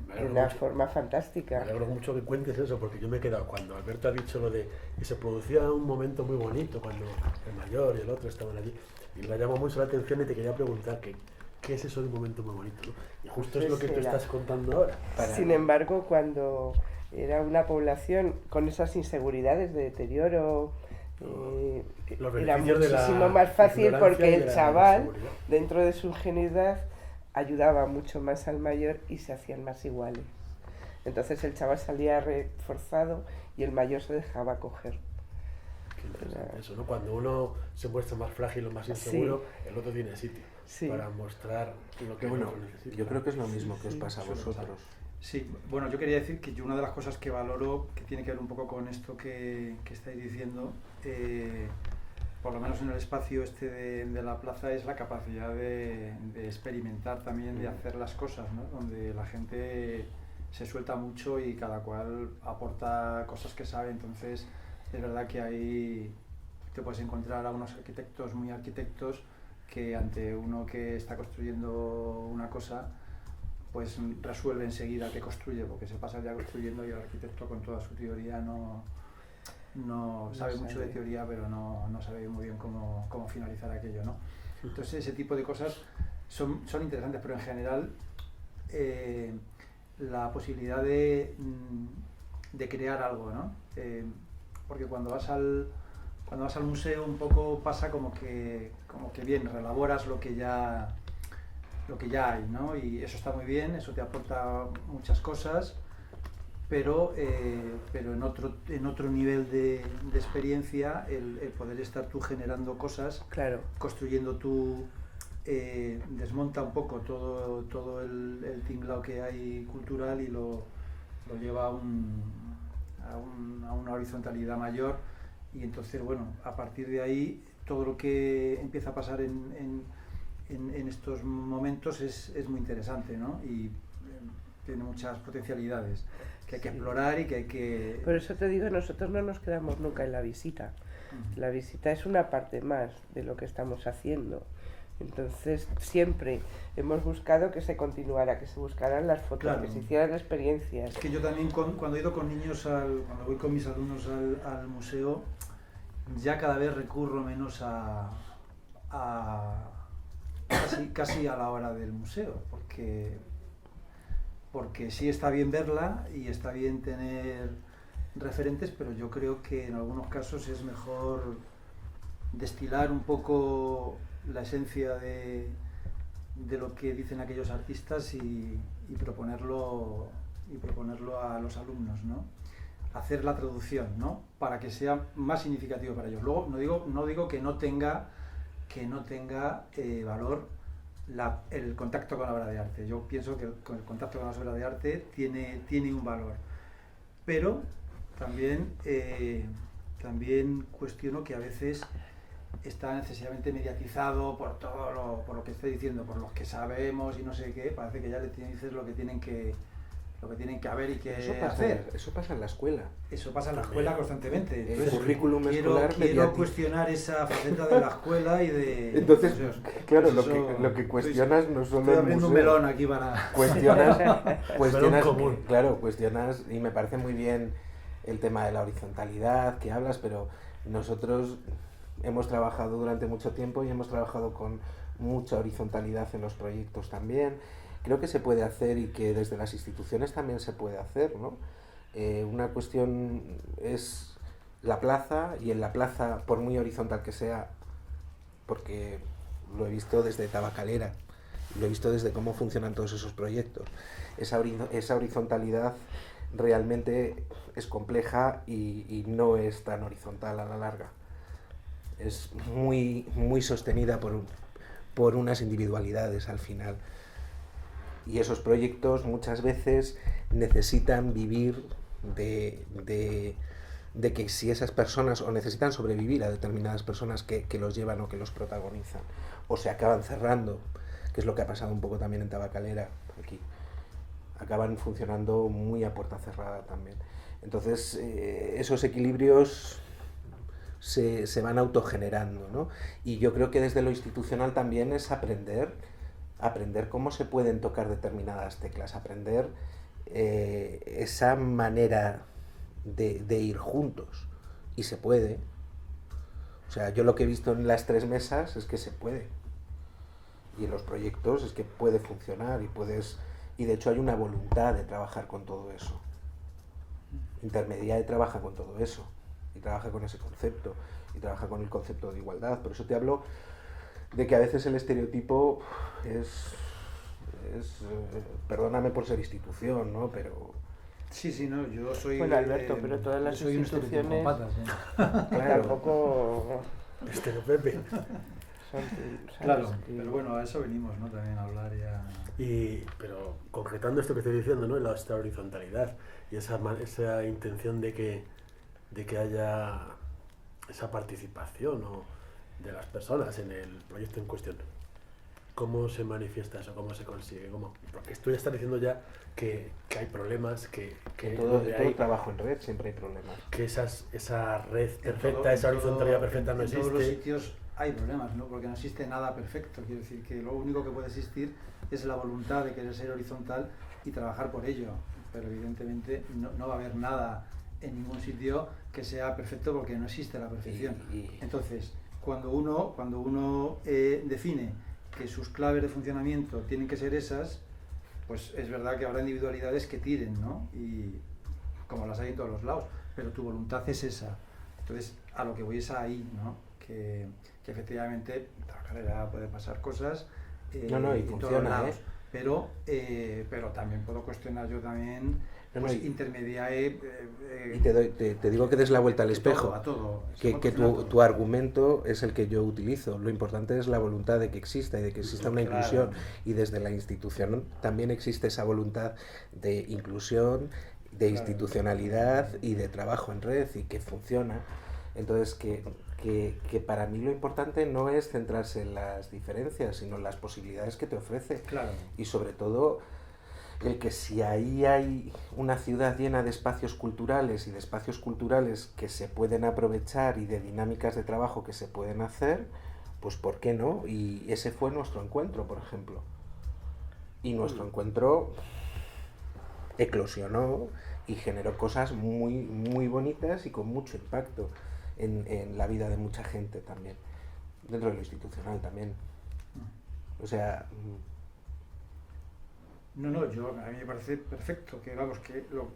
Speaker 1: Me
Speaker 4: de
Speaker 1: alegro
Speaker 4: una
Speaker 1: mucho.
Speaker 4: forma
Speaker 1: Me
Speaker 4: fantástica.
Speaker 1: alegro mucho que cuentes eso, porque yo me he quedado, cuando Alberto ha dicho lo de que se producía un momento muy bonito cuando el mayor y el otro estaban allí, y me llamó mucho la atención y te quería preguntar qué es eso de un momento muy bonito, ¿no? Y justo es lo que tú
Speaker 4: Era.
Speaker 1: estás contando ahora.
Speaker 4: Sin embargo, cuando era una población con esas inseguridades de deterioro,
Speaker 1: Los
Speaker 4: era
Speaker 1: beneficios de la
Speaker 4: muchísimo más fácil
Speaker 1: ignorancia
Speaker 4: porque
Speaker 1: y de
Speaker 4: el
Speaker 1: la
Speaker 4: chaval,
Speaker 1: inseguridad.
Speaker 4: dentro de su ingenuidad, ayudaba mucho más al mayor y se hacían más iguales. Entonces el chaval salía reforzado y el mayor se dejaba coger.
Speaker 1: Qué interesante eso, ¿no? Cuando uno se muestra más frágil o más inseguro, el otro tiene sitio
Speaker 4: Sí.
Speaker 1: para mostrar lo que
Speaker 2: Bueno,
Speaker 1: el otro necesita.
Speaker 2: yo creo que es lo mismo que os pasa a
Speaker 5: suele
Speaker 2: vosotros.
Speaker 5: Sí, bueno, yo quería decir que yo una de las cosas que valoro, que tiene que ver un poco con esto que estáis diciendo, por lo menos en el espacio este de la plaza, es la capacidad de experimentar también, de hacer las cosas, ¿no? Donde la gente se suelta mucho y cada cual aporta cosas que sabe. Entonces es verdad que ahí te puedes encontrar a unos arquitectos muy arquitectos que ante uno que está construyendo una cosa, pues resuelve enseguida que construye, porque se pasa ya construyendo, y el arquitecto con toda su teoría no sabe mucho de teoría, pero no sabe muy bien cómo finalizar aquello, ¿no? Entonces ese tipo de cosas son interesantes, pero en general la posibilidad de crear algo, ¿no? Porque cuando vas al museo un poco pasa como que bien, relaboras lo que ya hay, ¿no? Y eso está muy bien, eso te aporta muchas cosas, pero en otro nivel de experiencia, el poder estar tú generando cosas,
Speaker 4: Claro.
Speaker 5: construyendo tú, desmonta un poco todo el tinglao que hay cultural y lo lleva a una horizontalidad mayor, y entonces, bueno, a partir de ahí todo lo que empieza a pasar en estos momentos es muy interesante, ¿no? Y tiene muchas potencialidades que hay que explorar y que hay que...
Speaker 4: Por eso te digo, nosotros no nos quedamos nunca en la visita. La visita es una parte más de lo que estamos haciendo. Entonces siempre hemos buscado que se continuara, que se buscaran las fotos,
Speaker 5: Claro.
Speaker 4: que se hicieran experiencias.
Speaker 5: Es que yo también cuando he ido con niños, cuando voy con mis alumnos al museo, ya cada vez recurro menos casi a la hora del museo, porque sí está bien verla y está bien tener referentes, pero yo creo que en algunos casos es mejor destilar un poco la esencia de lo que dicen aquellos artistas y proponerlo a los alumnos, ¿no? Hacer la traducción, ¿no? Para que sea más significativo para ellos. Luego no digo que no tenga valor el contacto con la obra de arte. Yo pienso que el contacto con la obra de arte tiene un valor, pero también cuestiono que a veces está excesivamente mediatizado por por lo que estoy diciendo, por los que sabemos y no sé qué, parece que ya le dices lo que tienen que haber y que hacer.
Speaker 2: Eso pasa en la escuela.
Speaker 5: Eso pasa en la escuela constantemente.
Speaker 2: El currículum escolar
Speaker 5: quiero cuestionar esa faceta de la escuela y de...
Speaker 2: Entonces, claro,
Speaker 5: pues
Speaker 2: lo que cuestionas no solo
Speaker 5: estoy
Speaker 2: el
Speaker 5: abriendo
Speaker 2: museo.
Speaker 5: un melón aquí para...
Speaker 2: Cuestionas,
Speaker 1: común.
Speaker 2: claro, cuestionas, y me parece muy bien el tema de la horizontalidad que hablas, pero nosotros hemos trabajado durante mucho tiempo y hemos trabajado con mucha horizontalidad en los proyectos también. Creo que se puede hacer y que desde las instituciones también se puede hacer, ¿no? Una cuestión es la plaza, y en la plaza, por muy horizontal que sea, porque lo he visto desde Tabacalera, lo he visto desde cómo funcionan todos esos proyectos, esa horizontalidad realmente es compleja y no es tan horizontal a la larga. Es muy, muy sostenida por unas individualidades al final. Y esos proyectos muchas veces necesitan vivir de que si esas personas, o necesitan sobrevivir a determinadas personas que los llevan o que los protagonizan, o se acaban cerrando, que es lo que ha pasado un poco también en Tabacalera, aquí. Acaban funcionando muy a puerta cerrada también. Entonces, esos equilibrios se van autogenerando, ¿no? Y yo creo que desde lo institucional también es aprender cómo se pueden tocar determinadas teclas, aprender esa manera de ir juntos. Y se puede. O sea, yo lo que he visto en las 3 mesas es que se puede. Y en los proyectos es que puede funcionar y de hecho hay una voluntad de trabajar con todo eso. Intermediae trabaja con todo eso y trabaja con ese concepto y trabaja con el concepto de igualdad. Por eso te hablo de que a veces el estereotipo es perdóname por ser institución, ¿no? Pero
Speaker 5: Sí, no, yo soy...
Speaker 4: Bueno, Alberto, pero todas las
Speaker 5: soy un estereotipo con
Speaker 4: instituciones...
Speaker 5: patas,
Speaker 2: claro,
Speaker 4: Tampoco...
Speaker 1: Pepe.
Speaker 4: ¿sabes?
Speaker 5: Claro, pero bueno, a eso venimos, ¿no? También a hablar ya...
Speaker 1: Pero concretando esto que estoy diciendo, ¿no? Esta horizontalidad y esa intención de que haya esa participación, ¿no?, de las personas en el proyecto en cuestión. ¿Cómo se manifiesta eso? ¿Cómo se consigue? Porque tú ya estás diciendo ya que hay problemas, que
Speaker 2: en todo trabajo en red siempre hay problemas.
Speaker 1: Que esa red perfecta,
Speaker 5: En
Speaker 1: esa horizontalidad perfecta no
Speaker 5: en
Speaker 1: existe.
Speaker 5: En todos los sitios hay problemas, ¿no? Porque no existe nada perfecto. Quiero decir que lo único que puede existir es la voluntad de querer ser horizontal y trabajar por ello. Pero evidentemente no va a haber nada en ningún sitio que sea perfecto porque no existe la perfección. Entonces, cuando uno define que sus claves de funcionamiento tienen que ser esas, pues es verdad que habrá individualidades que tiren, ¿no? Y como las hay en todos los lados, pero tu voluntad es esa. Entonces, a lo que voy es ahí, ¿no? Que efectivamente la carrera puede pasar cosas
Speaker 2: y
Speaker 5: en todos
Speaker 2: funciona,
Speaker 5: lados, pero también puedo cuestionar yo también Intermediae...
Speaker 2: y te digo que des la vuelta al espejo,
Speaker 5: a todo.
Speaker 2: que tu argumento es el que yo utilizo. Lo importante es la voluntad de que exista y de que exista una inclusión, y desde la institución también existe esa voluntad de inclusión, de institucionalidad y de trabajo en red, y que funciona. Entonces, que para mí lo importante no es centrarse en las diferencias, sino en las posibilidades que te ofrece.
Speaker 5: Claro.
Speaker 2: Y sobre todo el que si ahí hay una ciudad llena de espacios culturales y de espacios culturales que se pueden aprovechar y de dinámicas de trabajo que se pueden hacer, pues ¿por qué no? Y ese fue nuestro encuentro, por ejemplo. Y nuestro encuentro eclosionó y generó cosas muy, muy bonitas y con mucho impacto en la vida de mucha gente también, dentro de lo institucional también. O sea...
Speaker 5: No, a mí me parece perfecto, que vamos,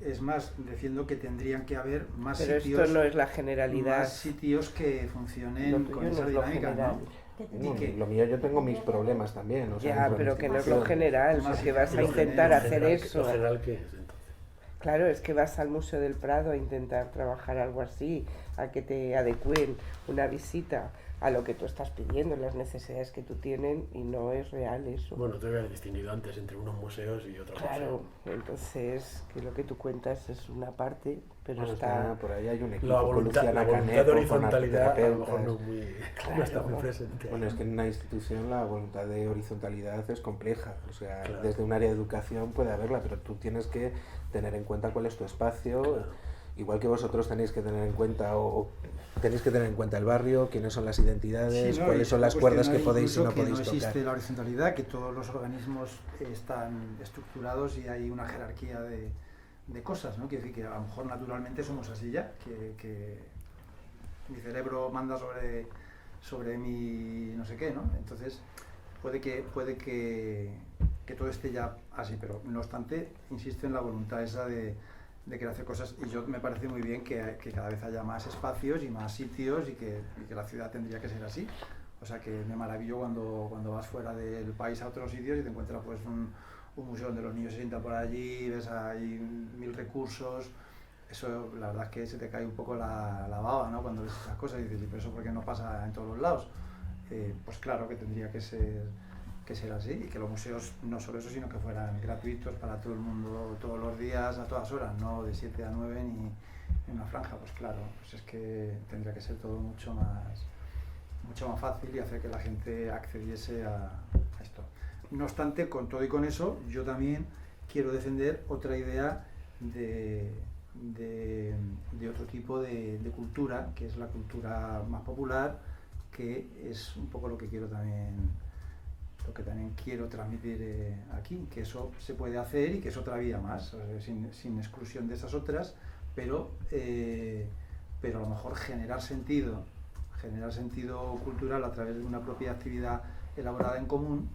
Speaker 5: es más, diciendo que tendrían que haber más
Speaker 4: pero
Speaker 5: sitios...
Speaker 4: Pero esto no es la generalidad.
Speaker 5: Más sitios que funcionen con esa dinámica, ¿no?
Speaker 2: Lo mío, yo tengo mis problemas también. O sea,
Speaker 4: ya, pero que no es lo general, porque vas a intentar hacer eso.
Speaker 1: ¿Lo general qué es, entonces?
Speaker 4: Claro, es que vas al Museo del Prado a intentar trabajar algo así, a que te adecúen una visita. a lo que tú estás pidiendo, las necesidades que tú tienes, y no es real eso.
Speaker 1: Bueno, te había distinguido antes entre unos museos y otros
Speaker 4: Claro,
Speaker 1: museos.
Speaker 4: entonces que lo que tú cuentas es una parte, pero
Speaker 2: Bueno,
Speaker 4: está...
Speaker 2: por ahí hay un equipo
Speaker 1: La
Speaker 2: con
Speaker 1: voluntad,
Speaker 2: Luciana
Speaker 1: la voluntad
Speaker 2: Canejo,
Speaker 1: de
Speaker 2: con
Speaker 1: horizontalidad a lo mejor
Speaker 2: arteterapeutas.
Speaker 1: no, es muy,
Speaker 4: Claro,
Speaker 1: no está muy
Speaker 4: ¿no?
Speaker 1: presente.
Speaker 2: Bueno, es que en una institución la voluntad de horizontalidad es compleja. O sea,
Speaker 1: Claro.
Speaker 2: desde un área de educación puede haberla, pero tú tienes que tener en cuenta cuál es tu espacio.
Speaker 1: Claro.
Speaker 2: Igual que vosotros tenéis que tener en cuenta o tenéis que tener en cuenta el barrio, quiénes son las identidades,
Speaker 5: Sí, ¿no?
Speaker 2: cuáles
Speaker 5: Y
Speaker 2: son las
Speaker 5: cuestión
Speaker 2: cuerdas que
Speaker 5: hay
Speaker 2: podéis y
Speaker 5: incluso
Speaker 2: no
Speaker 5: que
Speaker 2: podéis
Speaker 5: no existe
Speaker 2: tocar.
Speaker 5: la horizontalidad, que todos los organismos están estructurados y hay una jerarquía de cosas, ¿no? Quiere decir que a lo mejor naturalmente somos así ya, que mi cerebro manda sobre mi no sé qué, ¿no? Entonces puede que todo esté ya así, pero no obstante, insisto en la voluntad esa de querer hacer cosas, y yo me parece muy bien que cada vez haya más espacios y más sitios y que la ciudad tendría que ser así. O sea que me maravillo cuando vas fuera del país a otros sitios y te encuentras pues un museo donde los niños se sientan por allí, ves ahí 1000 recursos. Eso la verdad es que se te cae un poco la baba, ¿no? Cuando ves esas cosas y dices, ¿y pero eso por qué no pasa en todos los lados? Pues claro que tendría que ser así, y que los museos no solo eso, sino que fueran gratuitos para todo el mundo todos los días, a todas horas, no de 7 a 9 ni en una franja. Pues claro, pues es que tendría que ser todo mucho más fácil y hacer que la gente accediese a esto. No obstante, con todo y con eso, yo también quiero defender otra idea de otro tipo de cultura, que es la cultura más popular, que es un poco lo que también quiero transmitir aquí, que eso se puede hacer y que es otra vía más, sin exclusión de esas otras, pero a lo mejor generar sentido cultural a través de una propia actividad elaborada en común,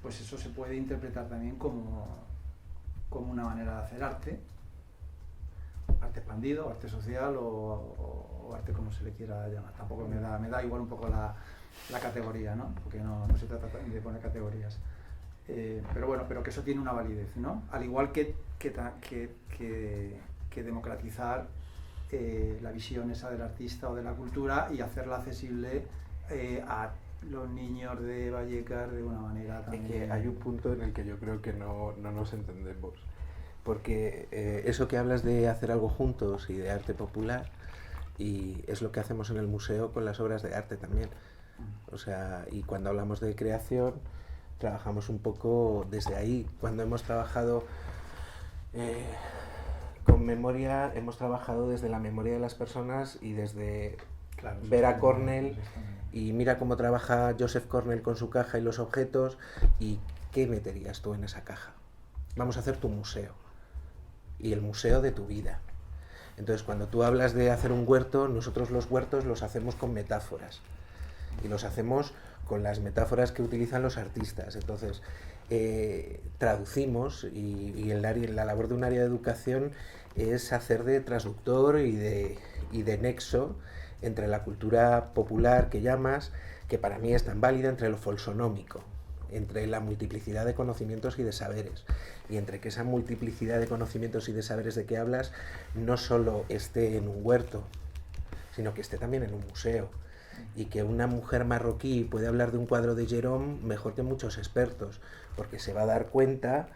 Speaker 5: pues eso se puede interpretar también como una manera de hacer arte expandido, arte social o arte como se le quiera llamar. Tampoco me da igual un poco la categoría, ¿no? Porque no se trata de poner categorías. Pero bueno, pero que eso tiene una validez, ¿no? Al igual que democratizar la visión esa del artista o de la cultura y hacerla accesible a los niños de Vallecas de una manera también...
Speaker 2: Es que hay un punto en el que yo creo que no nos entendemos. Porque eso que hablas de hacer algo juntos y de arte popular, y es lo que hacemos en el museo con las obras de arte también. O sea, y cuando hablamos de creación, trabajamos un poco desde ahí. Cuando hemos trabajado con memoria, hemos trabajado desde la memoria de las personas y desde ver a Cornell y mira cómo trabaja Joseph Cornell con su caja y los objetos, y qué meterías tú en esa caja. Vamos a hacer tu museo y el museo de tu vida. Entonces, cuando tú hablas de hacer un huerto, nosotros los huertos los hacemos con metáforas y los hacemos con las metáforas que utilizan los artistas. Entonces, traducimos y la labor de un área de educación es hacer de traductor y de nexo entre la cultura popular que llamas, que para mí es tan válida, entre lo folsonómico, entre la multiplicidad de conocimientos y de saberes, y entre que esa multiplicidad de conocimientos y de saberes de que hablas no solo esté en un huerto, sino que esté también en un museo, y que una mujer marroquí puede hablar de un cuadro de Gérôme mejor que muchos expertos, porque se va a dar cuenta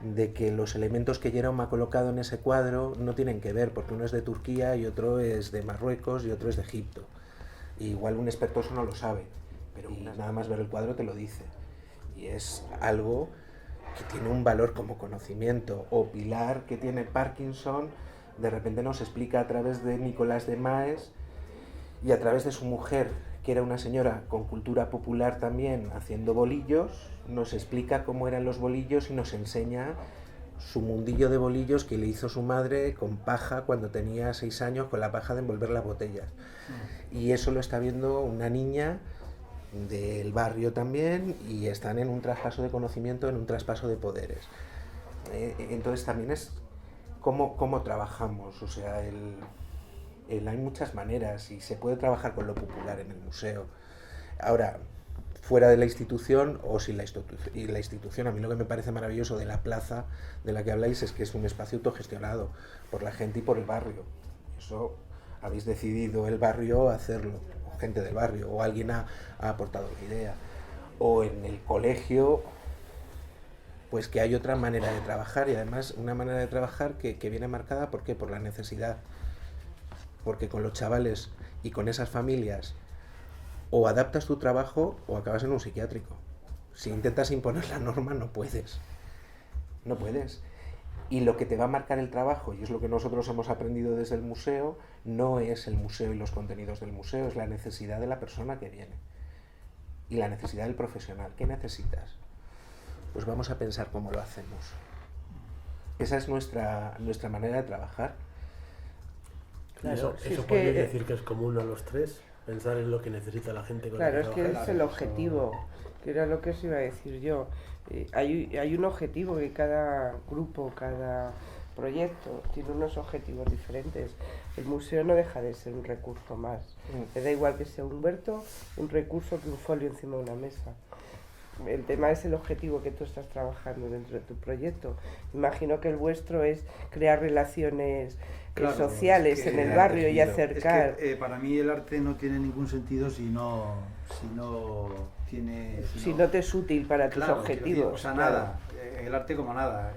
Speaker 2: de que los elementos que Gérôme ha colocado en ese cuadro no tienen que ver, porque uno es de Turquía y otro es de Marruecos y otro es de Egipto. Y igual un experto eso no lo sabe, pero nada más ver el cuadro te lo dice. Y es algo que tiene un valor como conocimiento. O Pilar, que tiene Parkinson, de repente nos explica a través de Nicolás de Maes y a través de su mujer, que era una señora con cultura popular también, haciendo bolillos, nos explica cómo eran los bolillos y nos enseña su mundillo de bolillos que le hizo su madre con paja cuando tenía 6 años, con la paja de envolver las botellas. Y eso lo está viendo una niña del barrio también, y están en un traspaso de conocimiento, en un traspaso de poderes. Entonces también es cómo trabajamos, o sea, hay muchas maneras y se puede trabajar con lo popular en el museo. Ahora, fuera de la institución o sin la institución, a mí lo que me parece maravilloso de la plaza de la que habláis es que es un espacio autogestionado por la gente y por el barrio. Eso habéis decidido el barrio hacerlo, gente del barrio, o alguien ha aportado la idea. O en el colegio, pues que hay otra manera de trabajar, y además una manera de trabajar que viene marcada, ¿por qué? Por la necesidad. Porque con los chavales y con esas familias o adaptas tu trabajo o acabas en un psiquiátrico. Si intentas imponer la norma no puedes. No puedes. Y lo que te va a marcar el trabajo, y es lo que nosotros hemos aprendido desde el museo, no es el museo y los contenidos del museo, es la necesidad de la persona que viene. Y la necesidad del profesional. ¿Qué necesitas? Pues vamos a pensar cómo lo hacemos. Esa es nuestra manera de trabajar.
Speaker 1: Claro,
Speaker 4: si
Speaker 1: eso
Speaker 4: es
Speaker 1: podría
Speaker 4: que,
Speaker 1: decir que es común a los tres, pensar en lo que necesita la gente con la
Speaker 4: claro,
Speaker 1: que
Speaker 4: es que
Speaker 1: trabajar.
Speaker 4: es el objetivo, que era lo que os iba a decir yo. Hay un objetivo que cada grupo, cada proyecto tiene unos objetivos diferentes. El museo no deja de ser un recurso más. Me da igual que sea un huerto, un recurso que un folio encima de una mesa. El tema es el objetivo que tú estás trabajando dentro de tu proyecto. Imagino que el vuestro es crear relaciones sociales en el barrio y acercar.
Speaker 5: Es que, para mí el arte no tiene ningún sentido si no
Speaker 4: te es útil para tus objetivos.
Speaker 5: O sea, nada. El arte como nada.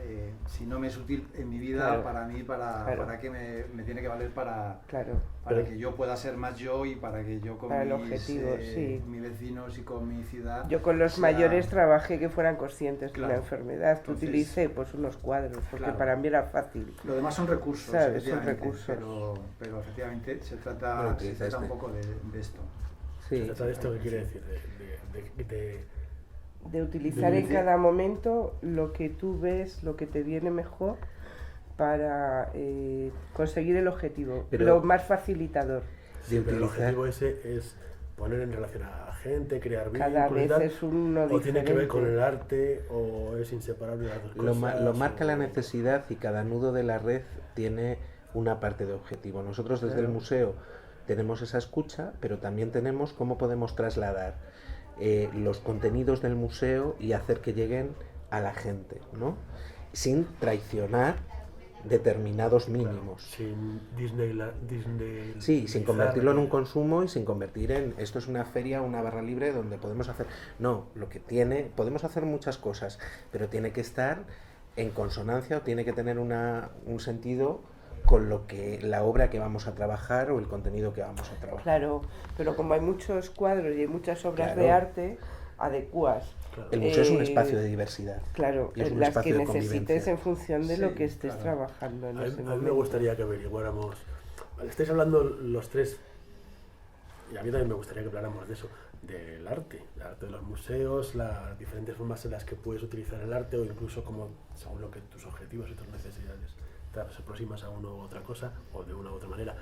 Speaker 5: Si no me es útil en mi vida, para mí, para que me tiene que valer para que yo pueda ser más yo y para que yo con mis vecinos y con mi ciudad...
Speaker 4: Yo con los mayores trabajé que fueran conscientes de una enfermedad, que utilicé pues unos cuadros, porque para mí era fácil.
Speaker 5: Lo demás son recursos,
Speaker 4: son recursos.
Speaker 5: Pero efectivamente se trata un poco de esto.
Speaker 1: Sí. ¿Se trata de esto? ¿Qué quiere decir?
Speaker 4: De utilizar en cada momento lo que tú ves, lo que te viene mejor para conseguir el objetivo, lo más facilitador.
Speaker 1: Sí, pero el objetivo ese es poner en relación a la gente, crear vínculos.
Speaker 4: Cada vez es uno diferente.
Speaker 1: O tiene que ver con el arte, o es inseparable las dos cosas.
Speaker 2: Lo marca la necesidad, y cada nudo de la red tiene una parte de objetivo. Nosotros desde el museo tenemos esa escucha, pero también tenemos cómo podemos trasladar los contenidos del museo y hacer que lleguen a la gente, ¿no? Sin traicionar determinados mínimos.
Speaker 1: Sin Disney.
Speaker 2: Sí, sin convertirlo en un consumo y sin convertir en esto es una feria, una barra libre donde podemos hacer... No, podemos hacer muchas cosas, pero tiene que estar en consonancia o tiene que tener un sentido con lo que la obra que vamos a trabajar o el contenido que vamos a trabajar.
Speaker 4: Claro, pero como hay muchos cuadros y hay muchas obras de arte, adecuas.
Speaker 2: Claro. El museo es un espacio de diversidad.
Speaker 4: Claro,
Speaker 2: y es un
Speaker 4: las
Speaker 2: espacio
Speaker 4: que
Speaker 2: de
Speaker 4: necesites en función de lo que estés trabajando en ese momento.
Speaker 1: A mí me gustaría que averiguáramos... Estáis hablando los tres, y a mí también me gustaría que habláramos de eso, del arte de los museos, las diferentes formas en las que puedes utilizar el arte, o incluso como según lo que tus objetivos y tus necesidades te aproximas a una u otra cosa, o de una u otra manera.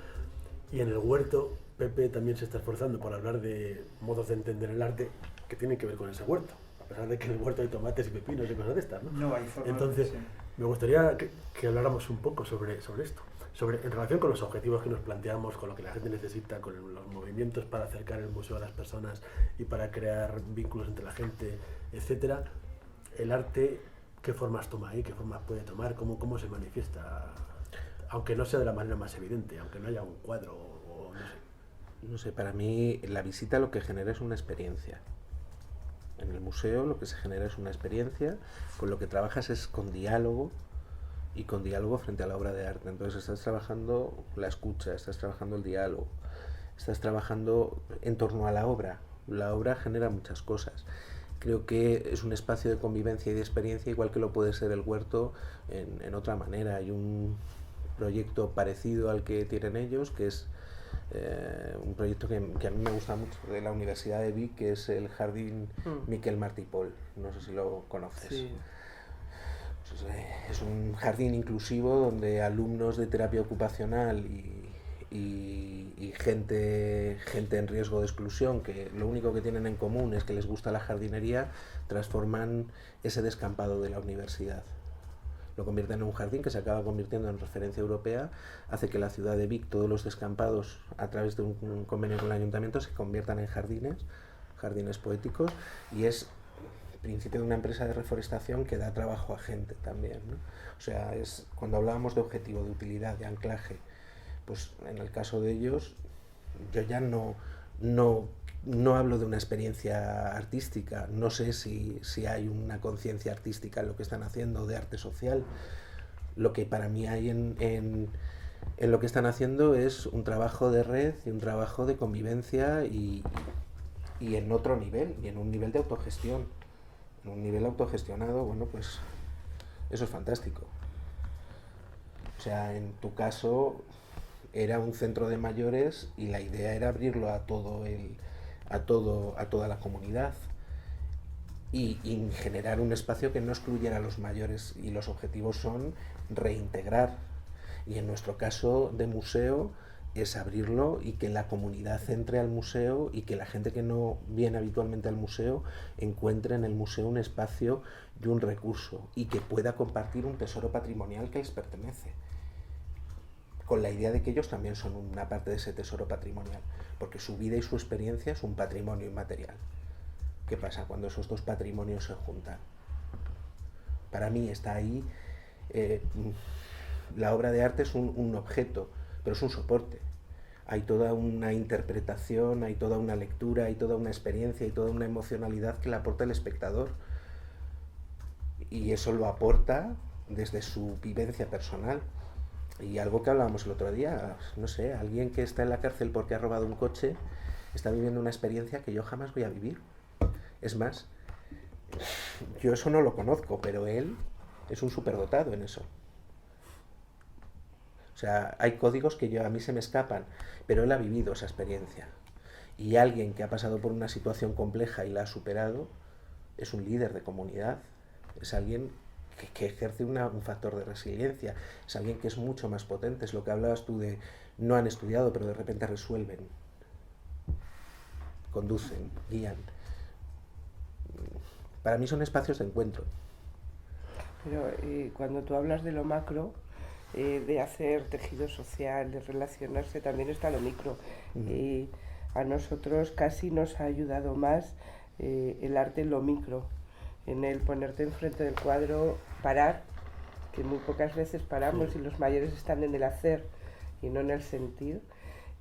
Speaker 1: Y en el huerto, Pepe también se está esforzando por hablar de modos de entender el arte que tienen que ver con ese huerto, a pesar de que en el huerto hay tomates y pepinos y cosas de estas, ¿no?
Speaker 5: No hay forma.
Speaker 1: Entonces, me gustaría que habláramos un poco sobre esto, en relación con los objetivos que nos planteamos, con lo que la gente necesita, con los movimientos para acercar el museo a las personas y para crear vínculos entre la gente, etcétera. El arte, ¿qué formas toma ahí? ¿Qué formas puede tomar? ¿Cómo se manifiesta? Aunque no sea de la manera más evidente, aunque no haya un cuadro o no sé.
Speaker 2: No sé, para mí la visita lo que genera es una experiencia. En el museo lo que se genera es una experiencia, con lo que trabajas es con diálogo, y con diálogo frente a la obra de arte. Entonces estás trabajando la escucha, estás trabajando el diálogo, estás trabajando en torno a la obra. La obra genera muchas cosas. Creo que es un espacio de convivencia y de experiencia, igual que lo puede ser el huerto en otra manera. Hay un proyecto parecido al que tienen ellos, que es un proyecto que a mí me gusta mucho, de la Universidad de Vic, que es el Jardín Miquel Martí i Pol. No sé si lo conoces. Sí. Pues es un jardín inclusivo donde alumnos de terapia ocupacional y gente en riesgo de exclusión, que lo único que tienen en común es que les gusta la jardinería, transforman ese descampado de la universidad. Lo convierten en un jardín que se acaba convirtiendo en referencia europea, hace que la ciudad de Vic, todos los descampados, a través de un convenio con el ayuntamiento, se conviertan en jardines poéticos, y es principio de una empresa de reforestación que da trabajo a gente también, ¿no? O sea, cuando hablábamos de objetivo, de utilidad, de anclaje, pues en el caso de ellos, yo ya no no hablo de una experiencia artística, no sé si hay una conciencia artística en lo que están haciendo, de arte social. Lo que para mí hay en lo que están haciendo es un trabajo de red y un trabajo de convivencia y en otro nivel, y en un nivel de autogestión. En un nivel autogestionado, bueno, pues eso es fantástico. O sea, en tu caso era un centro de mayores y la idea era abrirlo a toda la comunidad y generar un espacio que no excluyera a los mayores, y los objetivos son reintegrar, y en nuestro caso de museo es abrirlo y que la comunidad entre al museo y que la gente que no viene habitualmente al museo encuentre en el museo un espacio y un recurso, y que pueda compartir un tesoro patrimonial que les pertenece, con la idea de que ellos también son una parte de ese tesoro patrimonial, porque su vida y su experiencia es un patrimonio inmaterial. ¿Qué pasa cuando esos dos patrimonios se juntan? Para mí está ahí, la obra de arte es un objeto, pero es un soporte. Hay toda una interpretación, hay toda una lectura, hay toda una experiencia, hay toda una emocionalidad que le aporta el espectador. Y eso lo aporta desde su vivencia personal. Y algo que hablábamos el otro día, no sé, alguien que está en la cárcel porque ha robado un coche está viviendo una experiencia que yo jamás voy a vivir. Es más, yo eso no lo conozco, pero él es un superdotado en eso. O sea, hay códigos que a mí se me escapan, pero él ha vivido esa experiencia. Y alguien que ha pasado por una situación compleja y la ha superado es un líder de comunidad, es alguien que ejerce un factor de resiliencia, es alguien que es mucho más potente. Es lo que hablabas tú de no han estudiado, pero de repente resuelven, conducen, guían. Para mí son espacios de encuentro.
Speaker 4: Pero cuando tú hablas de lo macro, de hacer tejido social, de relacionarse, también está lo micro. A nosotros casi nos ha ayudado más el arte en lo micro, en el ponerte enfrente del cuadro, parar, que muy pocas veces paramos, y los mayores están en el hacer y no en el sentir,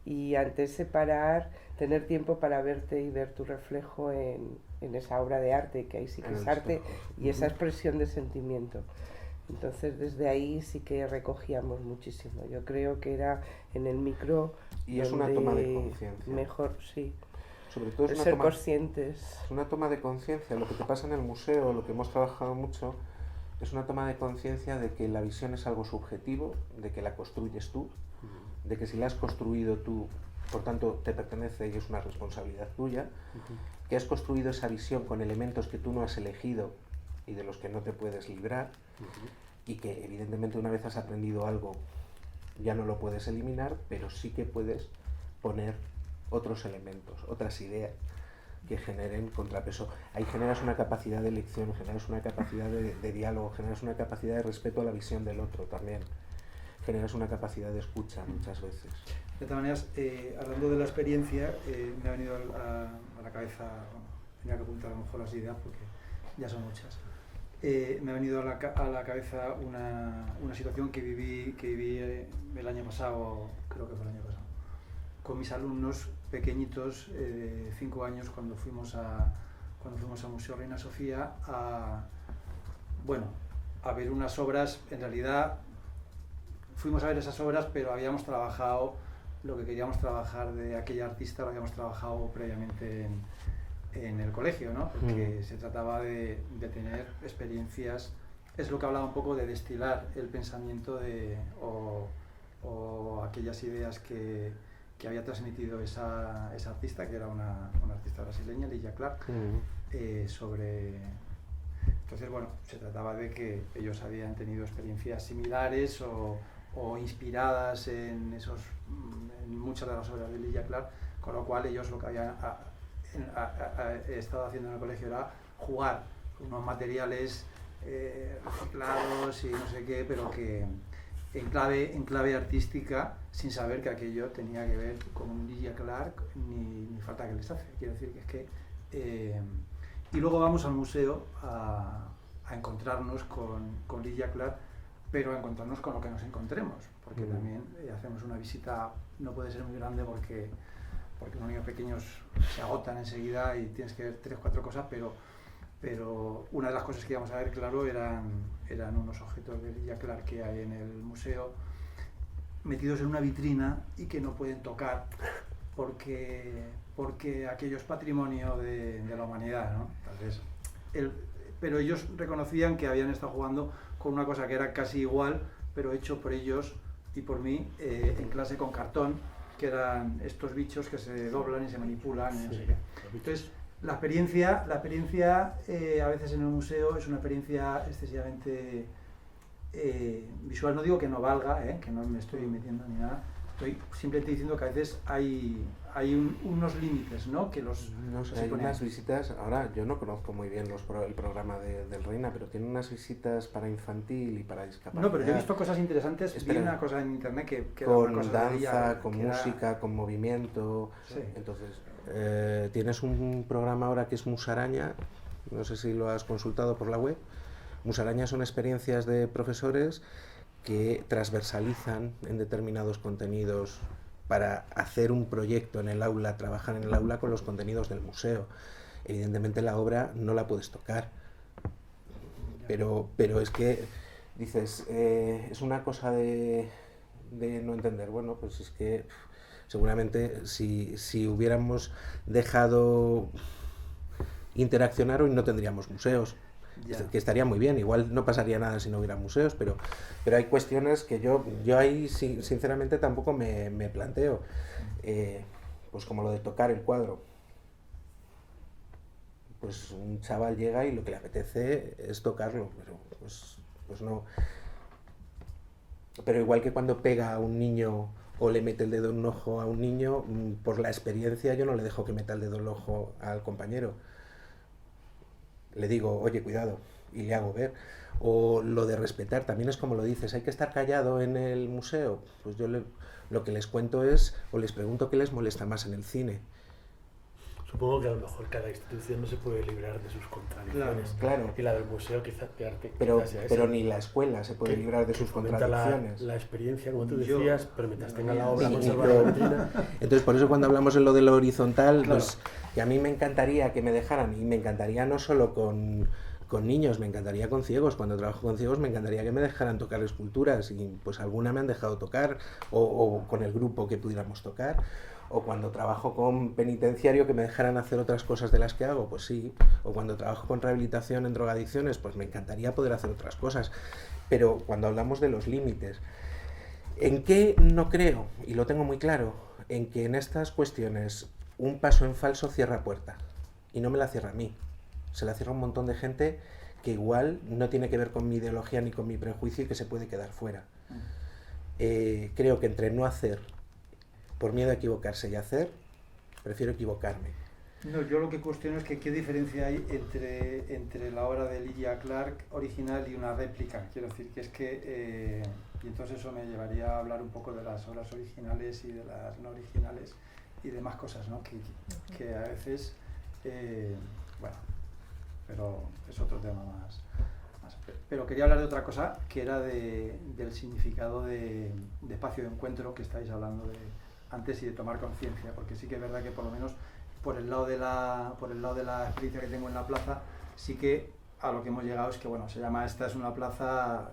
Speaker 4: y ante ese parar, tener tiempo para verte y ver tu reflejo en esa obra de arte, que ahí sí que es arte, y esa expresión de sentimiento. Entonces desde ahí sí que recogíamos muchísimo. Yo creo que era en el micro
Speaker 2: y es una toma de conciencia.
Speaker 4: Mejor, sí.
Speaker 2: Sobre todo es
Speaker 4: ser conscientes.
Speaker 2: Es una toma de conciencia. Lo que te pasa en el museo, lo que hemos trabajado mucho, es una toma de conciencia de que la visión es algo subjetivo, de que la construyes tú, de que si la has construido tú, por tanto te pertenece y es una responsabilidad tuya, que has construido esa visión con elementos que tú no has elegido y de los que no te puedes librar, y que evidentemente una vez has aprendido algo ya no lo puedes eliminar, pero sí que puedes poner otros elementos, otras ideas que generen contrapeso. Ahí generas una capacidad de elección, generas una capacidad de diálogo, generas una capacidad de respeto a la visión del otro también, generas una capacidad de escucha muchas veces.
Speaker 5: De todas maneras, hablando de la experiencia, me ha venido a la cabeza, bueno, tenía que apuntar a lo mejor las ideas porque ya son muchas. Me ha venido a la cabeza una situación que viví el año pasado, creo que fue el año pasado, con mis alumnos pequeñitos, 5 años, cuando fuimos al Museo Reina Sofía a ver unas obras. En realidad fuimos a ver esas obras, pero habíamos trabajado lo que queríamos trabajar de aquella artista, lo habíamos trabajado previamente en el colegio, ¿no? Porque se trataba de tener experiencias, es lo que hablaba un poco de destilar el pensamiento o aquellas ideas que había transmitido esa artista, que era una artista brasileña, Ligia Clark, sobre... Entonces, bueno, se trataba de que ellos habían tenido experiencias similares o inspiradas en muchas de las obras de Ligia Clark, con lo cual ellos lo que habían estado haciendo en el colegio era jugar con unos materiales reciclados y no sé qué, pero que en clave artística, sin saber que aquello tenía que ver con Ligia Clark, ni falta que les hace. Quiero decir que es que... y luego vamos al museo a encontrarnos con Ligia Clark, pero a encontrarnos con lo que nos encontremos, porque también hacemos una visita, no puede ser muy grande porque porque los niños pequeños se agotan enseguida y tienes que ver 3 o 4 cosas, pero una de las cosas que íbamos a ver, claro, eran unos objetos de Elijah Clark que hay en el museo, metidos en una vitrina y que no pueden tocar porque aquello es patrimonio de la humanidad, ¿no? Entonces, pero ellos reconocían que habían estado jugando con una cosa que era casi igual, pero hecho por ellos y por mí en clase con cartón, que eran estos bichos que se doblan y se manipulan y no sé qué. Entonces, la experiencia a veces en el museo es una experiencia excesivamente visual. No digo que no valga, que no me estoy metiendo ni nada, estoy simplemente diciendo que a veces hay unos límites, ¿no? Que los
Speaker 2: no sé,
Speaker 5: se
Speaker 2: hay
Speaker 5: ponen.
Speaker 2: unas visitas, ahora yo no conozco muy bien el programa del Reina, pero tiene unas visitas para infantil y para discapacidad.
Speaker 5: No, pero yo he visto cosas interesantes.
Speaker 2: Espera,
Speaker 5: vi una cosa en internet que era
Speaker 2: con
Speaker 5: una cosa
Speaker 2: danza,
Speaker 5: de ella,
Speaker 2: con
Speaker 5: que era-
Speaker 2: música, con movimiento.
Speaker 5: Sí.
Speaker 2: Entonces, tienes un programa ahora que es Musaraña, no sé si lo has consultado por la web. Musaraña son experiencias de profesores que transversalizan en determinados contenidos para hacer un proyecto en el aula, trabajar en el aula con los contenidos del museo. Evidentemente la obra no la puedes tocar, pero es que dices, es una cosa de no entender. Bueno, pues es que seguramente si hubiéramos dejado interaccionar hoy no tendríamos museos. Que estaría muy bien, igual no pasaría nada si no hubiera museos, pero hay cuestiones que yo ahí sinceramente tampoco me planteo, pues como lo de tocar el cuadro. Pues un chaval llega y lo que le apetece es tocarlo, pero pues no. Pero igual que cuando pega a un niño o le mete el dedo en un ojo a un niño, por la experiencia yo no le dejo que meta el dedo en el ojo al compañero. Le digo, oye, cuidado, y le hago ver. O lo de respetar, también es como lo dices, hay que estar callado en el museo. Pues yo lo que les cuento es, o les pregunto qué les molesta más en el cine.
Speaker 1: Supongo que a lo mejor cada institución no se puede librar de sus contradicciones.
Speaker 2: Claro.
Speaker 1: Y la del museo quizás
Speaker 2: Pero
Speaker 1: sea esa.
Speaker 2: ni la escuela se puede librar de sus
Speaker 1: Fomenta
Speaker 2: contradicciones.
Speaker 1: la experiencia, como tú decías, pero mientras tenga la obra
Speaker 2: Sí,
Speaker 1: conservada en la vitrina.
Speaker 2: Entonces, por eso cuando hablamos en lo de lo horizontal,
Speaker 5: Claro.
Speaker 2: pues que a mí me encantaría que me dejaran, y me encantaría no solo con niños, me encantaría con ciegos. Cuando trabajo con ciegos me encantaría que me dejaran tocar esculturas, y pues alguna me han dejado tocar, o con el grupo que pudiéramos tocar. O cuando trabajo con penitenciario que me dejaran hacer otras cosas de las que hago, pues sí. O cuando trabajo con rehabilitación en drogadicciones, pues me encantaría poder hacer otras cosas. Pero cuando hablamos de los límites, ¿en qué no creo? Y lo tengo muy claro, en que en estas cuestiones un paso en falso cierra puerta. Y no me la cierra a mí, se la cierra a un montón de gente que igual no tiene que ver con mi ideología ni con mi prejuicio y que se puede quedar fuera. Creo que entre no hacer por miedo a equivocarse y hacer, prefiero equivocarme.
Speaker 5: No, yo lo que cuestiono es que qué diferencia hay entre la obra de Elijah Clark original y una réplica. Quiero decir que es que, y entonces eso me llevaría a hablar un poco de las obras originales y de las no originales y demás cosas, ¿no? Que a veces, bueno, pero es otro tema más. Pero quería hablar de otra cosa, que era del significado de espacio de encuentro que estáis hablando antes y de tomar conciencia, porque sí que es verdad que por lo menos por el lado de la experiencia que tengo en la plaza, sí que a lo que hemos llegado es que, bueno, esta es una plaza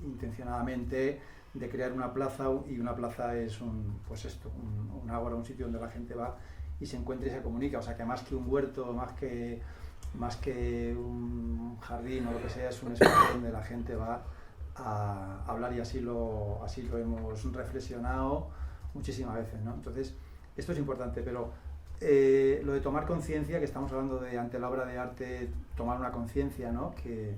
Speaker 5: intencionadamente de crear una plaza, y una plaza es un ágora, un sitio donde la gente va y se encuentra y se comunica. O sea, que más que un huerto, más que un jardín o lo que sea, es un espacio donde la gente va a hablar, y así lo hemos reflexionado muchísimas veces, ¿no? Entonces, esto es importante, pero lo de tomar conciencia, que estamos hablando de, ante la obra de arte, tomar una conciencia, ¿no? Que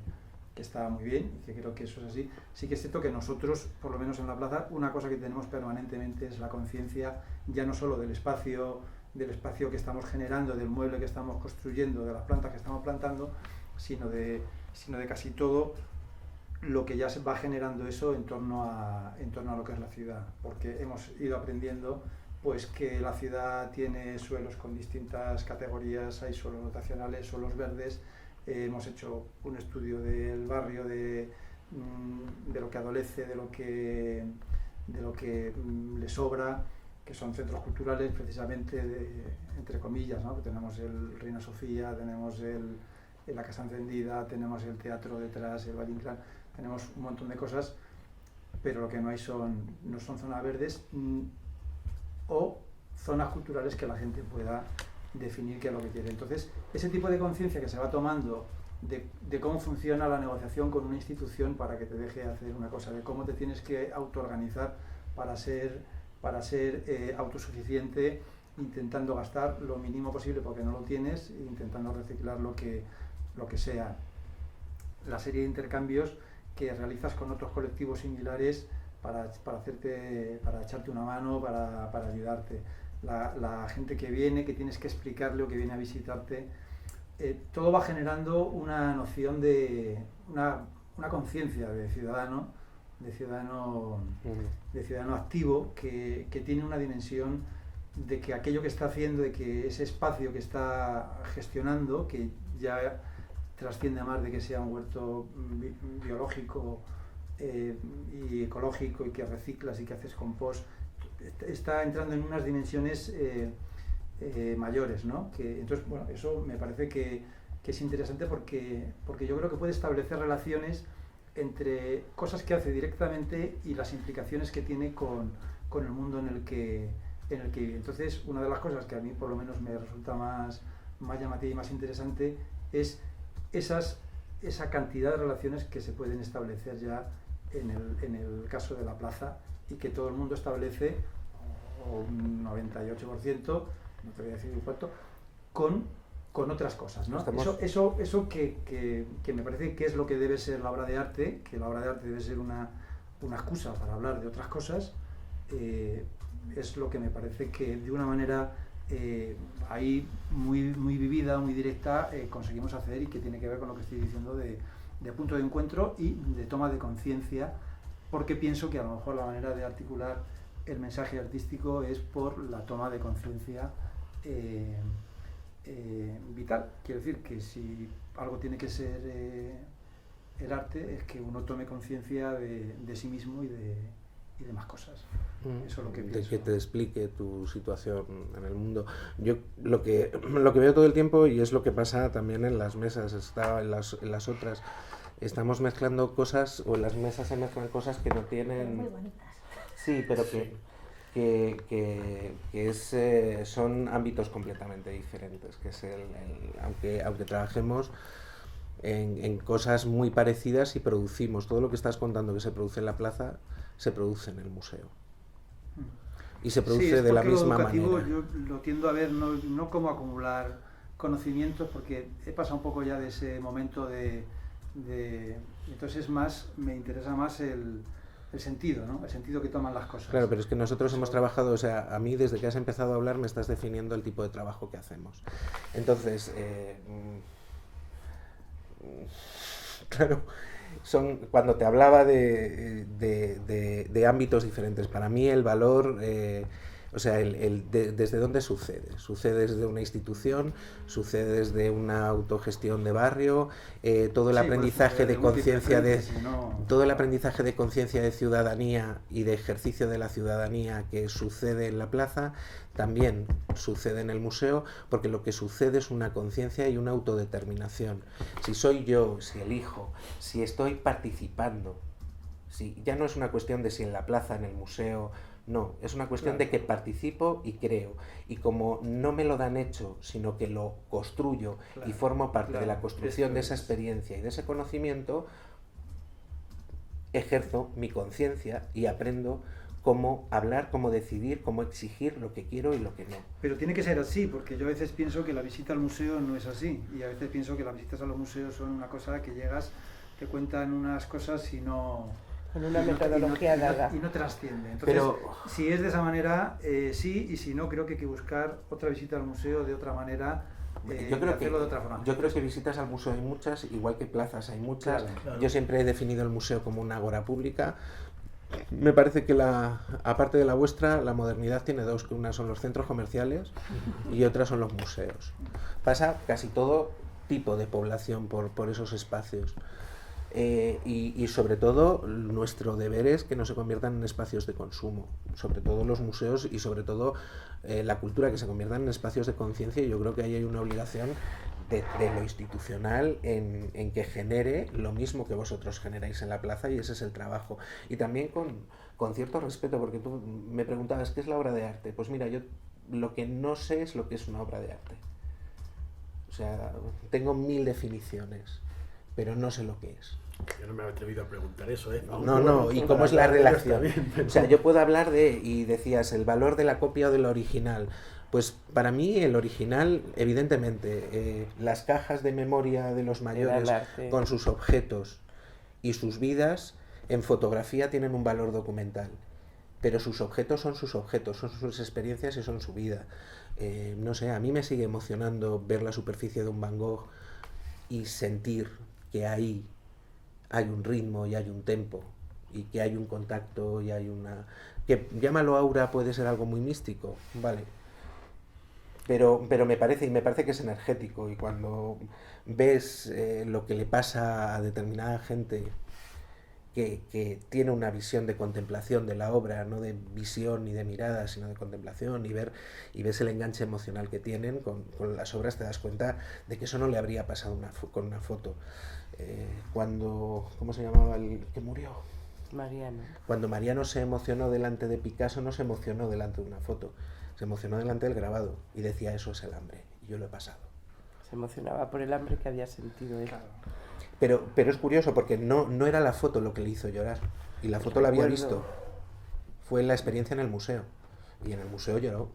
Speaker 5: está muy bien, y que creo que eso es así. Sí que es cierto que nosotros, por lo menos en la plaza, una cosa que tenemos permanentemente es la conciencia, ya no solo del espacio que estamos generando, del mueble que estamos construyendo, de las plantas que estamos plantando, sino de casi todo lo que ya se va generando eso en torno a lo que es la ciudad, porque hemos ido aprendiendo pues que la ciudad tiene suelos con distintas categorías, hay suelos dotacionales, suelos verdes, hemos hecho un estudio del barrio, de lo que adolece, de lo que le sobra, que son centros culturales precisamente entre comillas, ¿no? Tenemos el Reina Sofía, tenemos la Casa Encendida, tenemos el teatro detrás, el Valle Inclán, tenemos un montón de cosas, pero lo que no hay no son zonas verdes o zonas culturales que la gente pueda definir qué es lo que quiere. Entonces, ese tipo de conciencia que se va tomando de cómo funciona la negociación con una institución para que te deje hacer una cosa, de cómo te tienes que autoorganizar para ser autosuficiente, intentando gastar lo mínimo posible porque no lo tienes, e intentando reciclar lo que sea. La serie de intercambios que realizas con otros colectivos similares para echarte una mano, para ayudarte. La gente que viene, que tienes que explicarle o que viene a visitarte, todo va generando una noción de una conciencia de ciudadano activo que tiene una dimensión de que aquello que está haciendo, de que ese espacio que está gestionando, que ya trasciende más de que sea un huerto biológico y ecológico y que reciclas y que haces compost, está entrando en unas dimensiones mayores, ¿no? Entonces, bueno, eso me parece que es interesante porque yo creo que puede establecer relaciones entre cosas que hace directamente y las implicaciones que tiene con el mundo en el que vive. Entonces, una de las cosas que a mí por lo menos me resulta más llamativa y más interesante es esa cantidad de relaciones que se pueden establecer ya en el caso de la plaza y que todo el mundo establece, un 98%, no te voy a decir cuánto, con otras cosas, ¿no? Eso que me parece que es lo que debe ser la obra de arte, que la obra de arte debe ser una excusa para hablar de otras cosas, es lo que me parece que de una manera ahí muy vivida, muy directa, conseguimos hacer, y que tiene que ver con lo que estoy diciendo de punto de encuentro y de toma de conciencia, porque pienso que a lo mejor la manera de articular el mensaje artístico es por la toma de conciencia vital. Quiero decir que si algo tiene que ser el arte, es que uno tome conciencia de sí mismo y de más cosas. Eso es lo que pienso.
Speaker 2: De que te explique tu situación en el mundo. Yo lo que veo todo el tiempo, y es lo que pasa también en las mesas, está en las otras, estamos mezclando cosas, o en las mesas se mezclan cosas que no tienen...
Speaker 3: Muy bonitas.
Speaker 2: Sí, pero son ámbitos completamente diferentes, que es aunque trabajemos en cosas muy parecidas y producimos todo lo que estás contando que se produce en la plaza, se produce en el museo. Y se produce de la misma manera.
Speaker 5: Yo lo tiendo a ver no como acumular conocimientos, porque he pasado un poco ya de ese momento entonces me interesa más el sentido, ¿no? El sentido que toman las cosas.
Speaker 2: Claro, pero es que nosotros hemos trabajado, o sea, a mí desde que has empezado a hablar me estás definiendo el tipo de trabajo que hacemos. Entonces, claro, cuando te hablaba de ámbitos diferentes, para mí el valor, o sea, desde dónde sucede. Sucede desde una institución, sucede desde una autogestión de barrio, todo el aprendizaje de conciencia todo el aprendizaje de conciencia de ciudadanía y de ejercicio de la ciudadanía que sucede en la plaza, también sucede en el museo, porque lo que sucede es una conciencia y una autodeterminación. Si soy yo, si elijo, si estoy participando, ya no es una cuestión de si en la plaza, en el museo. No, es una cuestión de que participo y creo. Y como no me lo dan hecho, sino que lo construyo y formo parte de la construcción de esa experiencia y de ese conocimiento, ejerzo mi conciencia y aprendo cómo hablar, cómo decidir, cómo exigir lo que quiero y lo que no.
Speaker 5: Pero tiene que ser así, porque yo a veces pienso que la visita al museo no es así. Y a veces pienso que las visitas a los museos son una cosa que llegas, te cuentan unas cosas y no...
Speaker 4: Con una metodología dada.
Speaker 5: Y no trasciende. Entonces, si es de esa manera, sí, y si no, creo que hay que buscar otra visita al museo de otra manera, hacerlo de otra forma.
Speaker 2: Yo creo que visitas al museo hay muchas, igual que plazas hay muchas.
Speaker 5: Claro.
Speaker 2: Yo siempre he definido el museo como una agora pública. Me parece que aparte de la vuestra, la modernidad tiene dos, que una son los centros comerciales y otra son los museos. Pasa casi todo tipo de población por esos espacios. y sobre todo nuestro deber es que no se conviertan en espacios de consumo, sobre todo los museos y sobre todo la cultura, que se conviertan en espacios de conciencia, y yo creo que ahí hay una obligación de lo institucional en que genere lo mismo que vosotros generáis en la plaza, y ese es el trabajo. Y también con cierto respeto, porque tú me preguntabas ¿qué es la obra de arte? Pues mira, yo lo que no sé es lo que es una obra de arte. O sea, tengo 1000 definiciones, pero no sé lo que es.
Speaker 1: Yo no me he atrevido a preguntar eso, ¿eh?
Speaker 2: No, y cómo es la relación. O sea, yo puedo hablar y decías, el valor de la copia o de la original. Pues para mí el original, evidentemente, las cajas de memoria de los mayores con sus objetos y sus vidas en fotografía tienen un valor documental, pero sus objetos, son sus experiencias y son su vida. No sé, a mí me sigue emocionando ver la superficie de un Van Gogh y sentir que ahí hay un ritmo y hay un tempo y que hay un contacto y hay una... que llámalo aura, puede ser algo muy místico, vale, pero me parece que es energético, y cuando ves lo que le pasa a determinada gente que tiene una visión de contemplación de la obra, no de visión ni de mirada, sino de contemplación, y ves el enganche emocional que tienen con las obras, te das cuenta de que eso no le habría pasado con una foto. Cuando, ¿cómo se llamaba el que murió?
Speaker 4: Mariano.
Speaker 2: Cuando Mariano se emocionó delante de Picasso, no se emocionó delante de una foto, se emocionó delante del grabado, y decía, eso es el hambre, y yo lo he pasado.
Speaker 4: Se emocionaba por el hambre que había sentido él.
Speaker 5: Claro.
Speaker 2: Pero es curioso, porque no era la foto lo que le hizo llorar, y la foto la había visto. Fue la experiencia en el museo, y en el museo lloró.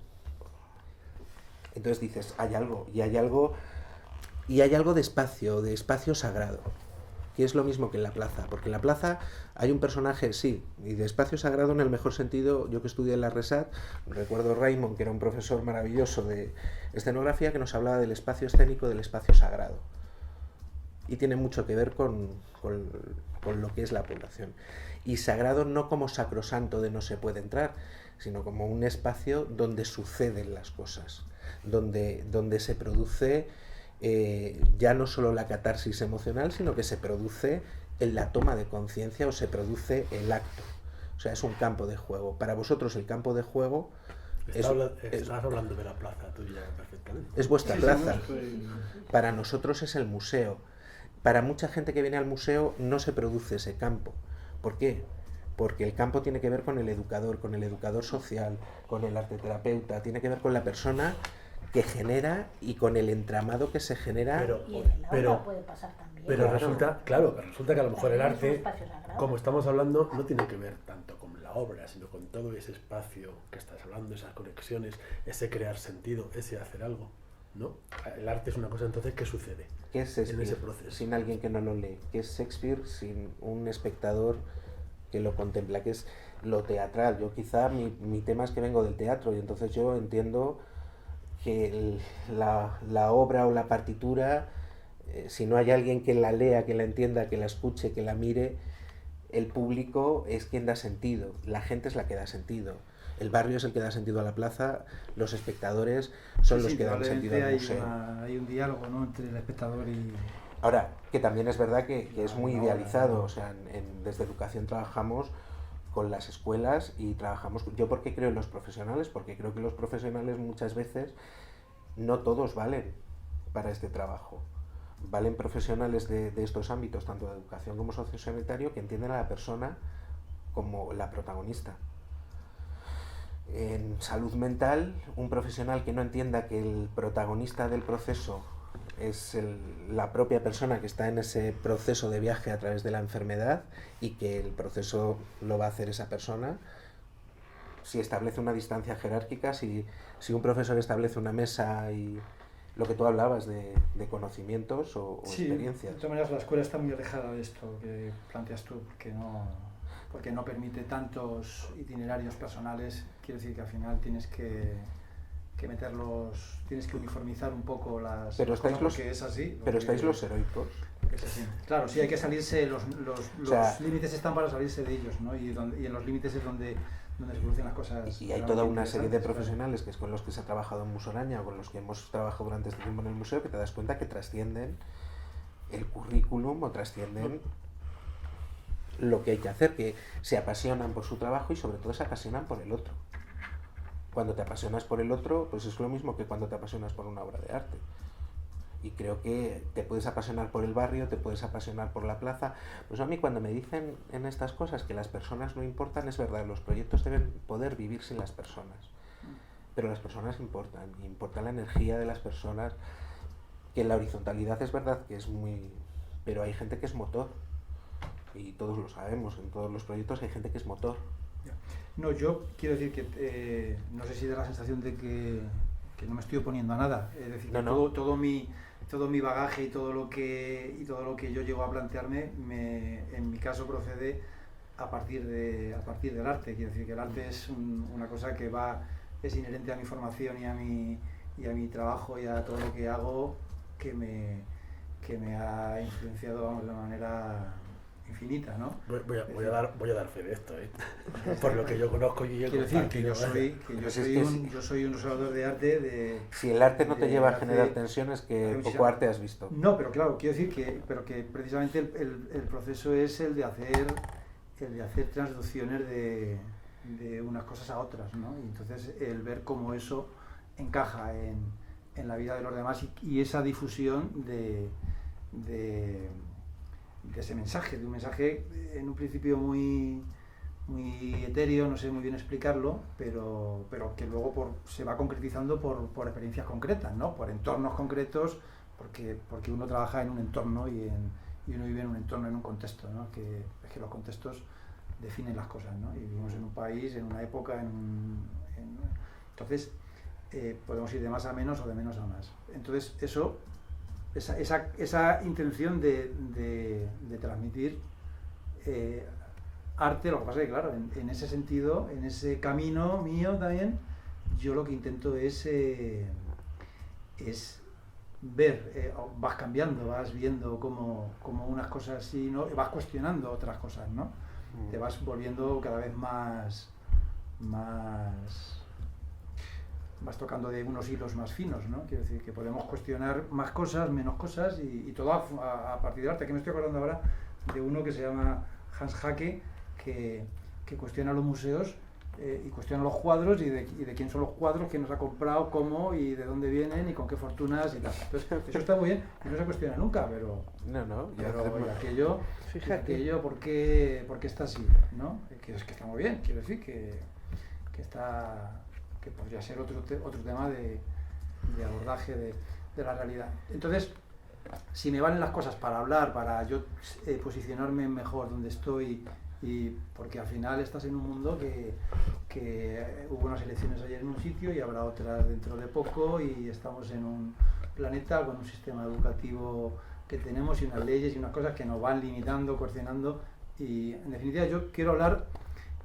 Speaker 2: Entonces dices, hay algo de espacio sagrado, que es lo mismo que en la plaza, porque en la plaza hay un personaje, sí, y de espacio sagrado en el mejor sentido. Yo que estudié en la RESAT, recuerdo Raymond, que era un profesor maravilloso de escenografía, que nos hablaba del espacio escénico, del espacio sagrado, y tiene mucho que ver con lo que es la población. Y sagrado no como sacrosanto de no se puede entrar, sino como un espacio donde suceden las cosas, donde se produce ya no solo la catarsis emocional, sino que se produce en la toma de conciencia, o se produce el acto. O sea, es un campo de juego. Para vosotros el campo de juego
Speaker 1: Estás hablando de la plaza tuya perfectamente.
Speaker 2: es vuestra plaza. Para nosotros es el museo. Para mucha gente que viene al museo no se produce ese campo. ¿Por qué? Porque el campo tiene que ver con el educador social, con el arteterapeuta, tiene que ver con la persona que genera y con el entramado que se genera.
Speaker 3: Y en el aula puede pasar también.
Speaker 1: Pero resulta que a lo mejor el
Speaker 3: También es un
Speaker 1: arte,
Speaker 3: espacio sagrado.
Speaker 1: como estamos hablando, no tiene que ver tanto con la obra, sino con todo ese espacio que estás hablando, esas conexiones, ese crear sentido, ese hacer algo, ¿no? El arte es una cosa, entonces, ¿qué sucede?
Speaker 2: ¿Qué es
Speaker 1: en ese
Speaker 2: Shakespeare
Speaker 1: proceso?
Speaker 2: sin alguien que no lo lee? ¿Qué es Shakespeare sin un espectador que lo contempla? ¿Qué es lo teatral? Yo quizá mi tema es que vengo del teatro, y entonces yo entiendo que la obra o la partitura, si no hay alguien que la lea, que la entienda, que la escuche, que la mire, el público es quien da sentido, la gente es la que da sentido. El barrio es el que da sentido a la plaza, los espectadores son los que dan sentido al museo.
Speaker 5: Hay un diálogo, ¿no?, entre el espectador y...
Speaker 2: Ahora, que también es verdad que es muy idealizado, o sea, desde educación trabajamos con las escuelas y trabajamos... Yo, ¿por qué creo en los profesionales? Porque creo que los profesionales muchas veces no todos valen para este trabajo. Valen profesionales de estos ámbitos, tanto de educación como sociosanitario, que entienden a la persona como la protagonista. En salud mental, un profesional que no entienda que el protagonista del proceso es la propia persona que está en ese proceso de viaje a través de la enfermedad, y que el proceso lo va a hacer esa persona, si establece una distancia jerárquica, si un profesor establece una mesa y lo que tú hablabas de conocimientos o experiencias.
Speaker 5: De todas maneras la escuela está muy alejada de esto que planteas tú, porque no permite tantos itinerarios personales. Quiero decir que al final tienes que tienes que uniformizar un poco las cosas, porque es así.
Speaker 2: Pero estáis los heroicos.
Speaker 5: Es así. Claro, sí, hay que salirse, los límites están para salirse de ellos, ¿no? Y en los límites es donde se producen las cosas.
Speaker 2: Y hay toda una serie de profesionales que es con los que se ha trabajado en Musaraña, o con los que hemos trabajado durante este tiempo en el museo, que te das cuenta que trascienden el currículum o trascienden lo que hay que hacer, que se apasionan por su trabajo y sobre todo se apasionan por el otro. Cuando te apasionas por el otro, pues es lo mismo que cuando te apasionas por una obra de arte. Y creo que te puedes apasionar por el barrio, te puedes apasionar por la plaza. Pues a mí cuando me dicen en estas cosas que las personas no importan, es verdad, los proyectos deben poder vivir sin las personas. Pero las personas importa la energía de las personas, que la horizontalidad es verdad que es muy... Pero hay gente que es motor, y todos lo sabemos, en todos los proyectos hay gente que es motor.
Speaker 5: No, yo quiero decir que no sé si da la sensación de que no me estoy oponiendo a nada, es decir,
Speaker 2: No,
Speaker 5: que
Speaker 2: no.
Speaker 5: todo mi bagaje y todo lo que yo llego a plantearme, en mi caso procede a partir del arte. Quiero decir que el arte es una cosa que es inherente a mi formación y a mi trabajo y a todo lo que hago, que me ha influenciado, vamos, de una manera infinita, ¿no?
Speaker 1: Voy a dar fe de esto, ¿eh? Por lo que yo conozco y
Speaker 5: quiero decir que yo soy un observador de arte
Speaker 2: si el arte no te lleva a
Speaker 5: hace-
Speaker 2: generar tensiones, que poco arte has visto.
Speaker 5: No, pero claro, quiero decir que precisamente el proceso es el de hacer transducciones de unas cosas a otras, ¿no? Y entonces el ver cómo eso encaja en la vida de los demás y esa difusión de ese mensaje, de un mensaje en un principio muy etéreo, no sé muy bien explicarlo, pero que luego se va concretizando por experiencias concretas, ¿no? Por entornos concretos, porque uno trabaja en un entorno y uno vive en un entorno, en un contexto, ¿no? Es que los contextos definen las cosas, ¿no? Y vivimos en un país, en una época, entonces podemos ir de más a menos o de menos a más. Entonces esa intención de transmitir arte, lo que pasa es que claro, en ese sentido, en ese camino mío también, yo lo que intento es ver, vas cambiando, vas viendo como unas cosas así, ¿no? Vas cuestionando otras cosas, ¿no? Te vas volviendo cada vez más vas tocando de unos hilos más finos, ¿no? Quiero decir que podemos cuestionar más cosas, menos cosas y todo a partir del arte. Que me estoy acordando ahora de uno que se llama Hans Hacke, que cuestiona los museos y cuestiona los cuadros y de quién son los cuadros, quién los ha comprado, cómo y de dónde vienen y con qué fortunas y tal. Entonces, eso está muy bien y no se cuestiona nunca, pero aquello ¿por qué está así? ¿No? Que es que está muy bien, quiero decir que podría ser otro tema de abordaje de la realidad. Entonces, si me valen las cosas para hablar, para yo posicionarme mejor donde estoy, y porque al final estás en un mundo que hubo unas elecciones ayer en un sitio y habrá otras dentro de poco, y estamos en un planeta con un sistema educativo que tenemos y unas leyes y unas cosas que nos van limitando, coercionando, y en definitiva yo quiero hablar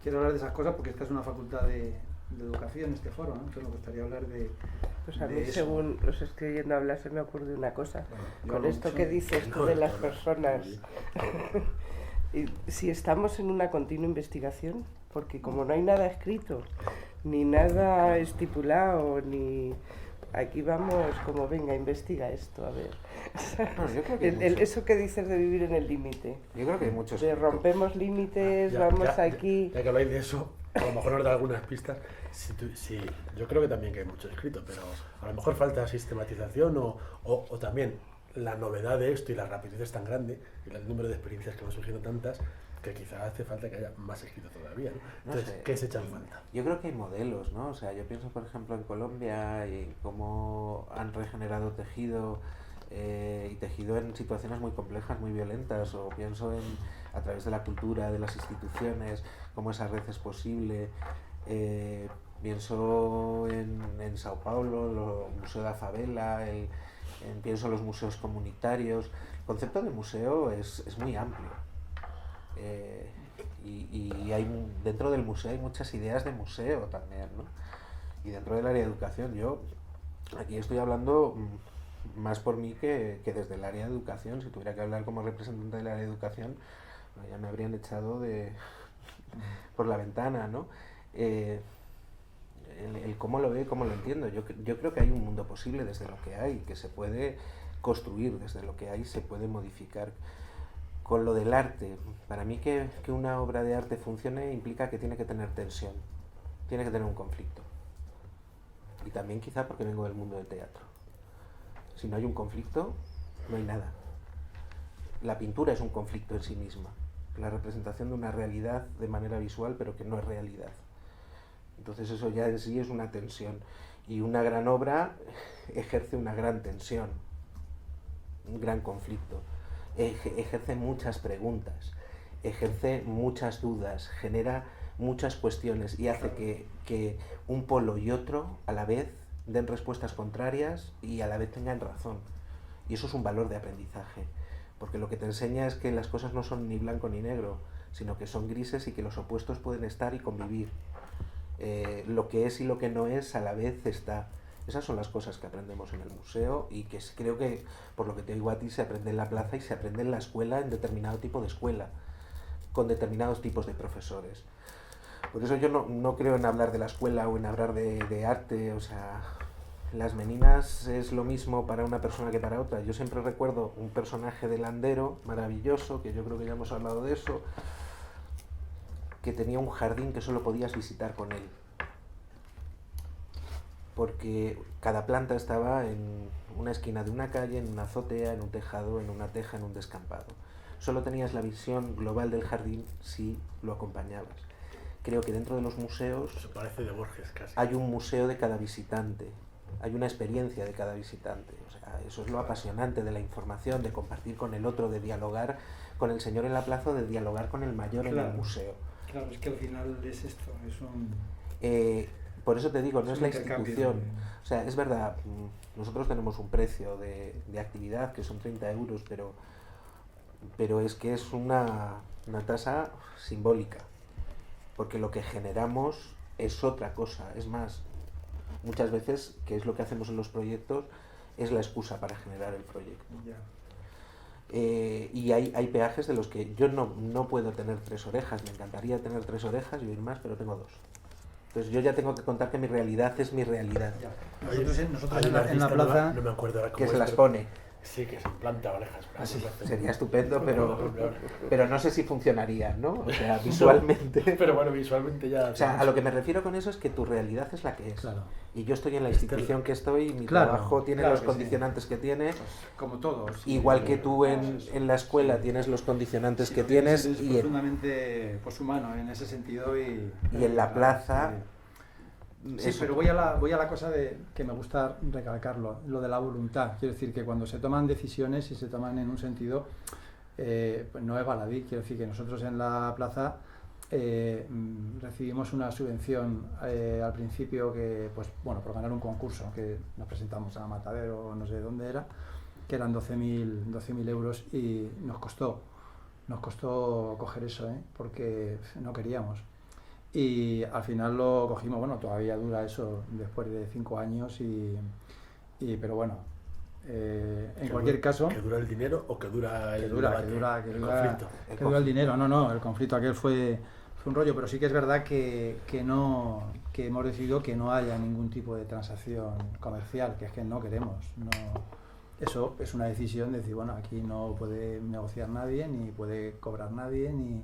Speaker 5: de esas cosas porque esta es una facultad de educación, este foro, ¿no? Entonces me gustaría hablar de...
Speaker 4: Pues a mí,
Speaker 5: eso.
Speaker 4: según los estoy oyendo hablar, se me ocurre una cosa.
Speaker 5: Bueno,
Speaker 4: Con esto que dices tú de las personas, y si estamos en una continua investigación, porque como no hay nada escrito, ni nada estipulado, ni... Aquí vamos como, venga, investiga esto, a ver.
Speaker 2: No, yo creo que
Speaker 4: Eso que dices de vivir en el límite.
Speaker 2: Yo creo que hay muchos...
Speaker 4: De rompemos límites, vamos aquí...
Speaker 1: Ya que habláis de eso, a lo mejor os da algunas pistas. Yo creo que también que hay mucho escrito, pero a lo mejor falta sistematización o también la novedad de esto y la rapidez es tan grande y el número de experiencias que van surgiendo tantas que quizás hace falta que haya más escrito todavía, ¿no? Entonces,
Speaker 2: sé.
Speaker 1: ¿qué se echa en falta?
Speaker 2: Yo creo que hay modelos, ¿no? O sea, yo pienso, por ejemplo, en Colombia y cómo han regenerado tejido y tejido en situaciones muy complejas, muy violentas, o pienso a través de la cultura, de las instituciones, cómo esa red es posible. Pienso en Sao Paulo, el Museo de la Favela, pienso en los museos comunitarios. El concepto de museo es muy amplio. Y dentro del museo hay muchas ideas de museo también, ¿no? Y dentro del área de educación, yo aquí estoy hablando más por mí que desde el área de educación. Si tuviera que hablar como representante del área de educación, ya me habrían echado por la ventana, ¿no? El cómo lo ve, cómo lo entiendo. Yo creo que hay un mundo posible desde lo que hay, que se puede construir desde lo que hay, se puede modificar. Con lo del arte, para mí que una obra de arte funcione implica que tiene que tener tensión, tiene que tener un conflicto. Y también quizá porque vengo del mundo del teatro. Si no hay un conflicto, no hay nada. La pintura es un conflicto en sí misma, la representación de una realidad de manera visual, pero que no es realidad. Entonces eso ya en sí es una tensión. Y una gran obra ejerce una gran tensión, un gran conflicto. Ejerce muchas preguntas, ejerce muchas dudas, genera muchas cuestiones y hace que un polo y otro a la vez den respuestas contrarias y a la vez tengan razón. Y eso es un valor de aprendizaje, porque lo que te enseña es que las cosas no son ni blanco ni negro, sino que son grises y que los opuestos pueden estar y convivir. Lo que es y lo que no es a la vez está. Esas son las cosas que aprendemos en el museo y que creo que, por lo que te digo a ti, se aprende en la plaza y se aprende en la escuela, en determinado tipo de escuela, con determinados tipos de profesores. Por eso yo no creo en hablar de la escuela o en hablar de arte, o sea, las meninas es lo mismo para una persona que para otra. Yo siempre recuerdo un personaje de Landero maravilloso, que yo creo que ya hemos hablado de eso, que tenía un jardín que solo podías visitar con él, porque cada planta estaba en una esquina de una calle, en una azotea, en un tejado, en una teja, en un descampado. Solo tenías la visión global del jardín si lo acompañabas. Creo que dentro de los museos
Speaker 1: Se parece de Borges casi.
Speaker 2: hay un museo de cada visitante, hay una experiencia de cada visitante. O sea, eso es lo apasionante de la información, de compartir con el otro, de dialogar con el señor en la plaza, de dialogar con el mayor en el museo.
Speaker 5: Claro, es que al final es esto, es un...
Speaker 2: Por eso te digo, no es la
Speaker 5: intercambio
Speaker 2: institución.
Speaker 5: de...
Speaker 2: O sea, es verdad, nosotros tenemos un precio de actividad que son 30 euros, pero es que es una tasa simbólica, porque lo que generamos es otra cosa. Es más, muchas veces, que es lo que hacemos en los proyectos, es la excusa para generar el proyecto.
Speaker 5: Ya.
Speaker 2: Y hay peajes de los que yo no puedo tener 3 orejas. Me encantaría tener 3 orejas y oír más, pero tengo 2. Entonces yo ya tengo que contar que mi realidad es mi realidad.
Speaker 5: Ya.
Speaker 1: Oye,
Speaker 5: Nosotros
Speaker 1: hay
Speaker 5: en
Speaker 1: un
Speaker 5: la
Speaker 1: artista,
Speaker 5: plaza...
Speaker 1: no me acuerdo ahora cómo
Speaker 2: Que
Speaker 1: es,
Speaker 2: se las
Speaker 1: pero-
Speaker 2: pone.
Speaker 1: Sí, que se implanta orejas.
Speaker 2: Sería estupendo, pero no sé si funcionaría, ¿no? O sea, visualmente...
Speaker 1: Pero bueno, visualmente ya...
Speaker 2: O sea, a lo que me refiero con eso es que tu realidad es la que es.
Speaker 5: Claro.
Speaker 2: Y yo estoy en la institución que estoy, mi
Speaker 5: Claro,
Speaker 2: trabajo tiene
Speaker 5: claro
Speaker 2: los
Speaker 5: que sí.
Speaker 2: condicionantes que tiene.
Speaker 5: Pues, como todos.
Speaker 2: Igual que tú en la escuela tienes los condicionantes que tienes
Speaker 5: Es
Speaker 2: y
Speaker 5: profundamente pues, humano en ese sentido y
Speaker 2: en la plaza...
Speaker 5: Sí,
Speaker 2: eso.
Speaker 5: pero voy a la cosa de que me gusta recalcarlo, lo de la voluntad. Quiero decir que cuando se toman decisiones y se toman en un sentido, pues no es baladí. Quiero decir que nosotros en la plaza recibimos una subvención al principio que, pues bueno, por ganar un concurso que nos presentamos a Matadero, no sé dónde era, que eran 12.000 euros y nos costó coger eso, porque no queríamos. Y al final lo cogimos, bueno, todavía dura eso después de 5 años, pero bueno, en cualquier caso...
Speaker 1: ¿Que dura el dinero o que dura el
Speaker 5: debate,
Speaker 1: conflicto?
Speaker 5: Que dura el dinero, no, el conflicto aquel fue un rollo, pero sí que es verdad que hemos decidido que no haya ningún tipo de transacción comercial, que es que no queremos, no... Eso es una decisión de decir, bueno, aquí no puede negociar nadie, ni puede cobrar nadie, ni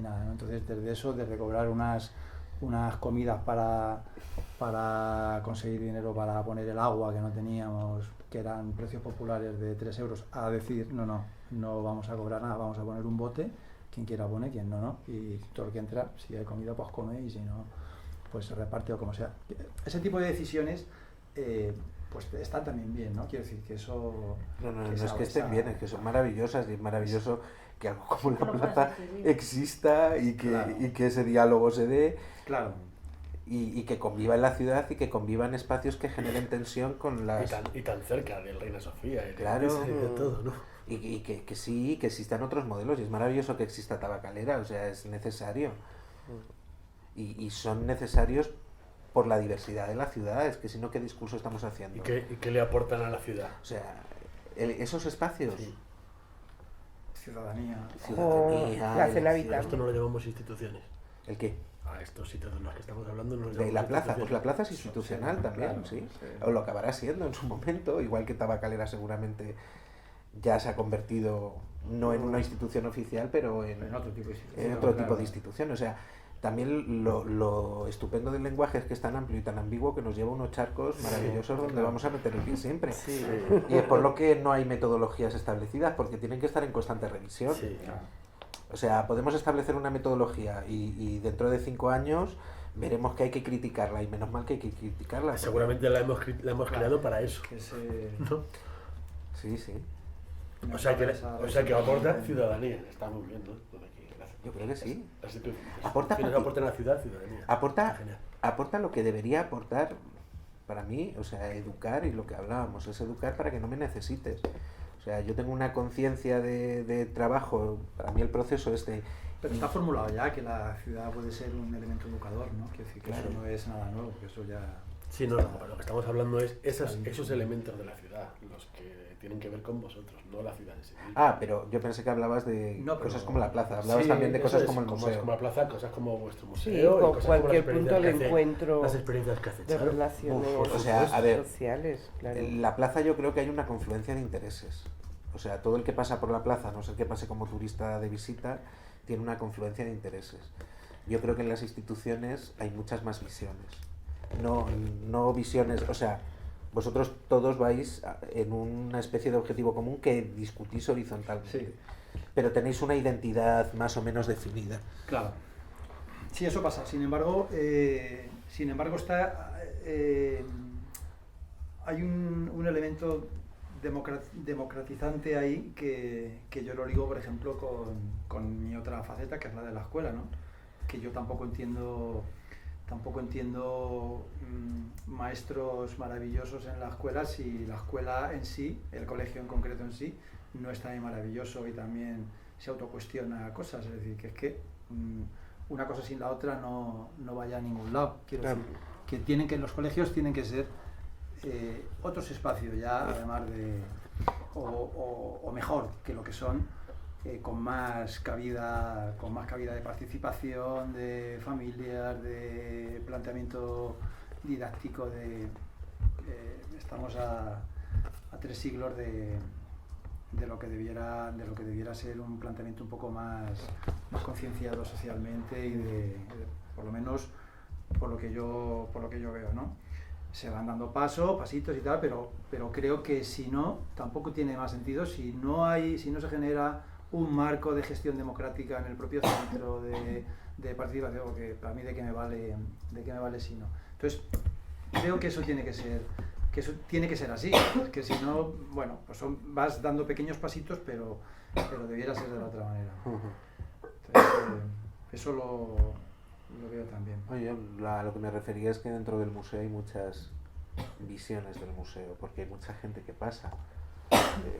Speaker 5: nada, ¿no? Entonces desde cobrar unas comidas para conseguir dinero para poner el agua que no teníamos, que eran precios populares de 3 euros, a decir no vamos a cobrar nada, vamos a poner un bote, quien quiera pone, quien no, y todo el que entra, si hay comida pues come y si no pues se reparte o como sea. Ese tipo de decisiones pues están también bien, ¿no? Quiero decir que eso...
Speaker 2: No es que estén bien, es que son maravillosas y es maravilloso que algo como la plaza exista y que ese diálogo se dé.
Speaker 5: Claro.
Speaker 2: Y que conviva en la ciudad y que conviva en espacios que generen tensión con las...
Speaker 1: Y tan cerca del Reina Sofía.
Speaker 2: Claro.
Speaker 1: De todo, ¿no?
Speaker 2: Y que sí, que existan otros modelos y es maravilloso que exista Tabacalera, o sea, es necesario. Y son necesarios por la diversidad de la ciudad, es que si no, ¿qué discurso estamos haciendo?
Speaker 1: ¿Y qué le aportan a la ciudad?
Speaker 2: O sea, esos espacios...
Speaker 1: Sí.
Speaker 5: Ciudadanía.
Speaker 4: La hacen
Speaker 1: A
Speaker 4: habitable.
Speaker 1: esto no lo llamamos instituciones.
Speaker 2: ¿El qué?
Speaker 1: A estos sitios de los que estamos hablando no los
Speaker 2: De
Speaker 1: llamamos
Speaker 2: la plaza, pues
Speaker 1: instituciones.
Speaker 2: la plaza es institucional también,
Speaker 5: claro,
Speaker 2: ¿sí?
Speaker 5: sí.
Speaker 2: O lo acabará siendo en su momento, igual que Tabacalera seguramente ya se ha convertido no en una institución oficial, pero en
Speaker 5: otro tipo de institución.
Speaker 2: en otro tipo de institución. O sea, también lo estupendo del lenguaje es que es tan amplio y tan ambiguo que nos lleva a unos charcos maravillosos donde vamos a meter el pie siempre.
Speaker 4: Sí.
Speaker 2: Y es por lo que no hay metodologías establecidas, porque tienen que estar en constante revisión.
Speaker 1: Sí, claro.
Speaker 2: O sea, podemos establecer una metodología y dentro de 5 años veremos que hay que criticarla, y menos mal que hay que criticarla.
Speaker 1: Seguramente la hemos creado para eso. ¿No?
Speaker 2: Sí, sí.
Speaker 1: O sea que aporta ciudadanía. Está muy bien, ¿no? Todo aquí.
Speaker 2: Yo creo que sí.
Speaker 1: Las instituciones
Speaker 2: Aporta
Speaker 1: aportan a la ciudad ciudadanía.
Speaker 2: Aporta lo que debería aportar para mí, o sea, educar, y lo que hablábamos, es educar para que no me necesites. O sea, yo tengo una conciencia de trabajo, para mí el proceso es de...
Speaker 5: Pero está formulado ya que la ciudad puede ser un elemento educador, ¿no? Quiero decir que
Speaker 2: Claro.
Speaker 5: eso no es nada nuevo, que eso ya...
Speaker 1: Sí, no, lo que estamos hablando es esos elementos de la ciudad, los que tienen que ver con vosotros, no la ciudad en sí.
Speaker 2: Ah, pero yo pensé que hablabas de cosas como la plaza, hablabas también de cosas como el museo.
Speaker 1: Como la plaza, cosas como vuestro museo,
Speaker 4: Sí,
Speaker 1: y
Speaker 4: con
Speaker 1: cosas
Speaker 4: cualquier
Speaker 1: como las
Speaker 4: punto de
Speaker 1: experiencias que
Speaker 4: encuentro
Speaker 1: las experiencias que hace
Speaker 4: de
Speaker 1: Charo.
Speaker 4: relaciones
Speaker 2: O sea, a ver,
Speaker 4: sociales, claro.
Speaker 2: En la plaza yo creo que hay una confluencia de intereses. O sea, todo el que pasa por la plaza, a no ser que pase como turista de visita, tiene una confluencia de intereses. Yo creo que en las instituciones hay muchas más visiones. No visiones, o sea, vosotros todos vais en una especie de objetivo común que discutís horizontalmente.
Speaker 5: Sí.
Speaker 2: Pero tenéis una identidad más o menos definida.
Speaker 5: Claro. Sí, eso pasa. Sin embargo, está hay un elemento democratizante ahí que yo lo ligo, por ejemplo, con mi otra faceta, que es la de la escuela, ¿no? Que yo tampoco entiendo maestros maravillosos en la escuela si la escuela en sí, el colegio en concreto en sí, no es tan maravilloso y también se autocuestiona cosas. Es decir, que es que una cosa sin la otra no vaya a ningún lado. Quiero decir, que los colegios tienen que ser otros espacios ya, además de o mejor que lo que son, con más cabida de participación, de familias, de planteamiento didáctico, estamos a 3 siglos de lo que debiera ser un planteamiento un poco más concienciado socialmente y por lo menos por lo que yo veo, ¿no? Se van dando pasitos y tal, pero creo que si no, tampoco tiene más sentido si no se genera un marco de gestión democrática en el propio centro de participación, porque para mí de qué me vale si no. Entonces, creo que eso tiene que ser así, que si no, bueno, pues vas dando pequeños pasitos, pero debiera ser de la otra manera. Entonces, eso lo veo también.
Speaker 2: Oye, a lo que me refería es que dentro del museo hay muchas visiones del museo, porque hay mucha gente que pasa.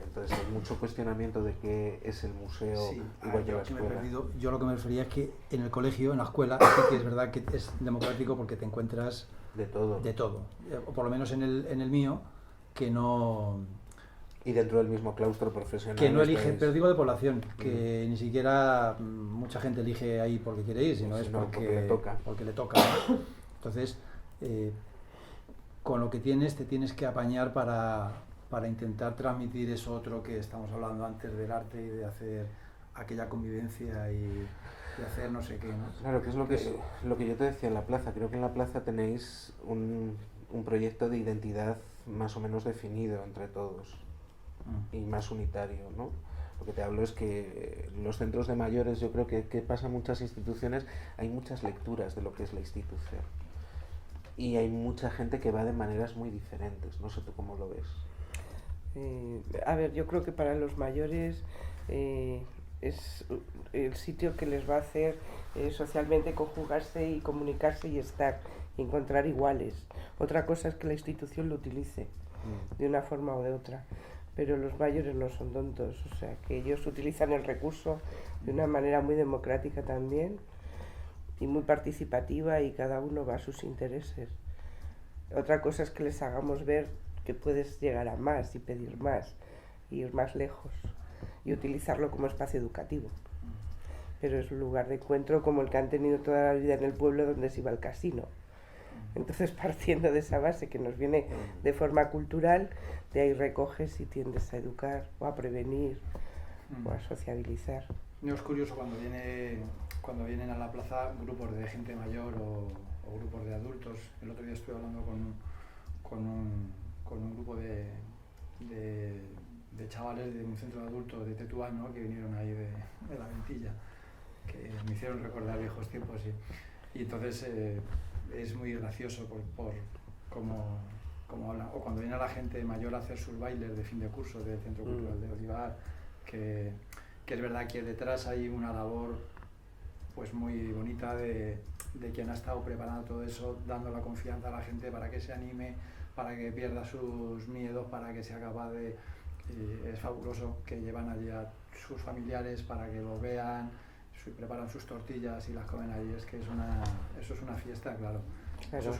Speaker 2: Entonces hay mucho cuestionamiento de qué es el museo,
Speaker 5: Sí,
Speaker 2: igual que la escuela.
Speaker 5: Yo lo que me refería es que en el colegio, en la escuela, sí que es verdad que es democrático porque te encuentras
Speaker 2: De todo.
Speaker 5: o por lo menos en el mío, que no
Speaker 2: Y dentro del mismo claustro profesional.
Speaker 5: que no elige,
Speaker 2: estáis-
Speaker 5: pero digo de población, que ni siquiera mucha gente elige ahí porque quiere ir, sino
Speaker 2: Sí,
Speaker 5: es
Speaker 2: no,
Speaker 5: porque le toca, ¿no? Entonces, con lo que tienes, te tienes que apañar para intentar transmitir eso otro que estamos hablando antes del arte y de hacer aquella convivencia y de hacer no sé qué, ¿no?
Speaker 2: Claro, que es lo que yo te decía en la plaza. Creo que en la plaza tenéis un proyecto de identidad más o menos definido entre todos y más unitario, ¿no? Lo que te hablo es que los centros de mayores, yo creo que pasa en muchas instituciones, hay muchas lecturas de lo que es la institución. Y hay mucha gente que va de maneras muy diferentes. No sé tú cómo lo ves.
Speaker 4: A ver, yo creo que para los mayores es el sitio que les va a hacer socialmente conjugarse y comunicarse y estar, y encontrar iguales. Otra cosa es que la institución lo utilice de una forma o de otra, pero los mayores no son tontos, o sea, que ellos utilizan el recurso de una manera muy democrática también y muy participativa, y cada uno va a sus intereses. Otra cosa es que les hagamos ver que puedes llegar a más y pedir más, y ir más lejos y utilizarlo como espacio educativo. Pero es un lugar de encuentro como el que han tenido toda la vida en el pueblo, donde se iba al casino. Entonces, partiendo de esa base que nos viene de forma cultural, de ahí recoges y tiendes a educar o a prevenir o a sociabilizar.
Speaker 5: No es curioso cuando vienen a la plaza grupos de gente mayor o grupos de adultos. El otro día estuve hablando con un grupo de chavales de un centro de adultos de Tetuán, ¿no? Que vinieron ahí de la Ventilla, que me hicieron recordar viejos tiempos. Y entonces es muy gracioso por cómo hablan. O cuando viene la gente mayor a hacer sus bailes de fin de curso del Centro Cultural de Olivar, que es verdad que detrás hay una labor pues muy bonita de quien ha estado preparando todo eso, dando la confianza a la gente para que se anime, para que pierda sus miedos, para que sea capaz de... es fabuloso que llevan allí a sus familiares para que lo vean, preparan sus tortillas y las comen allí. Es que eso es una fiesta, claro.
Speaker 4: Claro.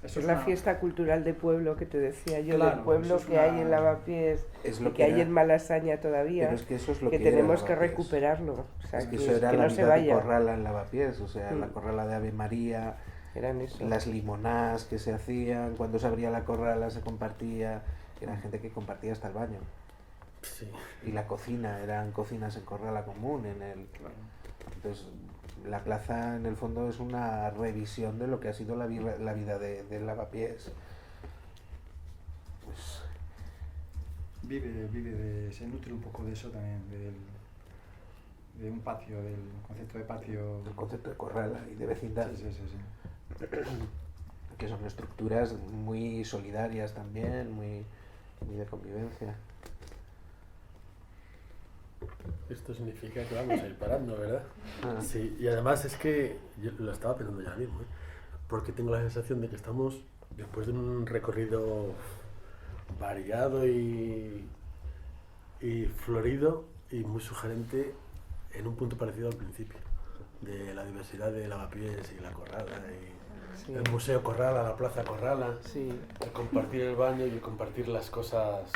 Speaker 5: Eso
Speaker 4: es la fiesta cultural de pueblo que te decía yo,
Speaker 5: claro,
Speaker 4: del pueblo que hay en Lavapiés y que hay en Malasaña todavía,
Speaker 2: pero es que eso es lo
Speaker 4: que tenemos que recuperarlo. O sea,
Speaker 2: es que eso era
Speaker 4: que
Speaker 2: la
Speaker 4: no
Speaker 2: vida
Speaker 4: se vaya.
Speaker 2: de Corrala en Lavapiés, o sea, la Corrala de Ave María,
Speaker 4: eran eso.
Speaker 2: las limonás que se hacían, cuando se abría la corrala se compartía, era gente que compartía hasta el baño.
Speaker 1: Sí.
Speaker 2: Y la cocina, eran cocinas en Corrala común, entonces la plaza en el fondo es una revisión de lo que ha sido la vida de Lavapiés. Pues,
Speaker 5: se nutre un poco de eso también, de un patio, del concepto de patio.
Speaker 2: el concepto de Corrala y de vecindad.
Speaker 5: Sí.
Speaker 2: Que son estructuras muy solidarias también, muy de convivencia.
Speaker 1: Esto significa que vamos a ir parando, ¿verdad?
Speaker 2: Ah.
Speaker 1: Sí, y además es que yo lo estaba pensando ya mismo, ¿eh? Porque tengo la sensación de que estamos, después de un recorrido variado y florido y muy sugerente, en un punto parecido al principio, de la diversidad de Lavapiés y la Corrala, y el Museo Corrala, la Plaza Corrala, el compartir el baño y el compartir las cosas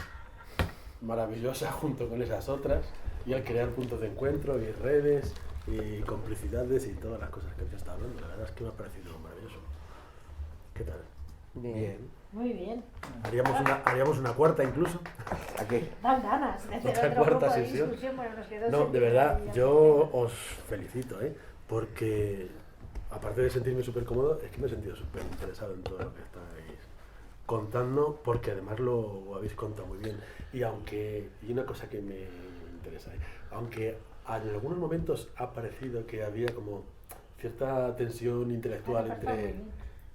Speaker 1: maravillosas junto con esas otras, y al crear puntos de encuentro y redes y complicidades y todas las cosas que te está hablando. La verdad es que me ha parecido maravilloso. ¿Qué tal?
Speaker 2: Bien.
Speaker 3: Muy bien.
Speaker 1: ¿Haríamos una cuarta incluso?
Speaker 2: ¿A qué?
Speaker 3: Dan ganas de hacer
Speaker 1: Otra
Speaker 3: otro
Speaker 1: cuarta
Speaker 3: grupo de
Speaker 1: sesión.
Speaker 3: discusión. Bueno, nos quedó
Speaker 1: No, de
Speaker 3: sentir
Speaker 1: verdad,
Speaker 3: ya.
Speaker 1: yo os felicito, porque aparte de sentirme súper cómodo, es que me he sentido súper interesado en todo lo que estáis contando, porque además lo habéis contado muy bien. Y una cosa que me interesa, aunque en algunos momentos ha parecido que había como cierta tensión intelectual entre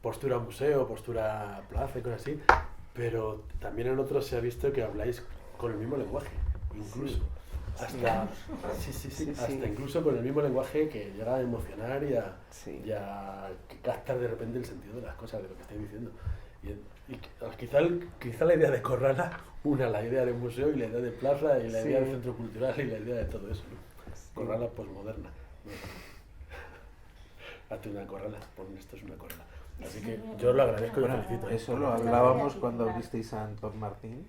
Speaker 1: postura museo, postura plaza y cosas así, pero también en otros se ha visto que habláis con el mismo lenguaje, incluso. Hasta incluso con el mismo lenguaje que llega a emocionar y a captar de repente el sentido de las cosas, de lo que estáis diciendo. Y quizá la idea de Corrala, la idea de museo y la idea de plaza y la idea del centro cultural y la idea de todo eso, ¿no? Corrala posmoderna. Hazte una Corrala, esto es una Corrala. Así que yo lo agradezco y lo felicito.
Speaker 2: Eso lo hablábamos cuando visteis a Antón Martín.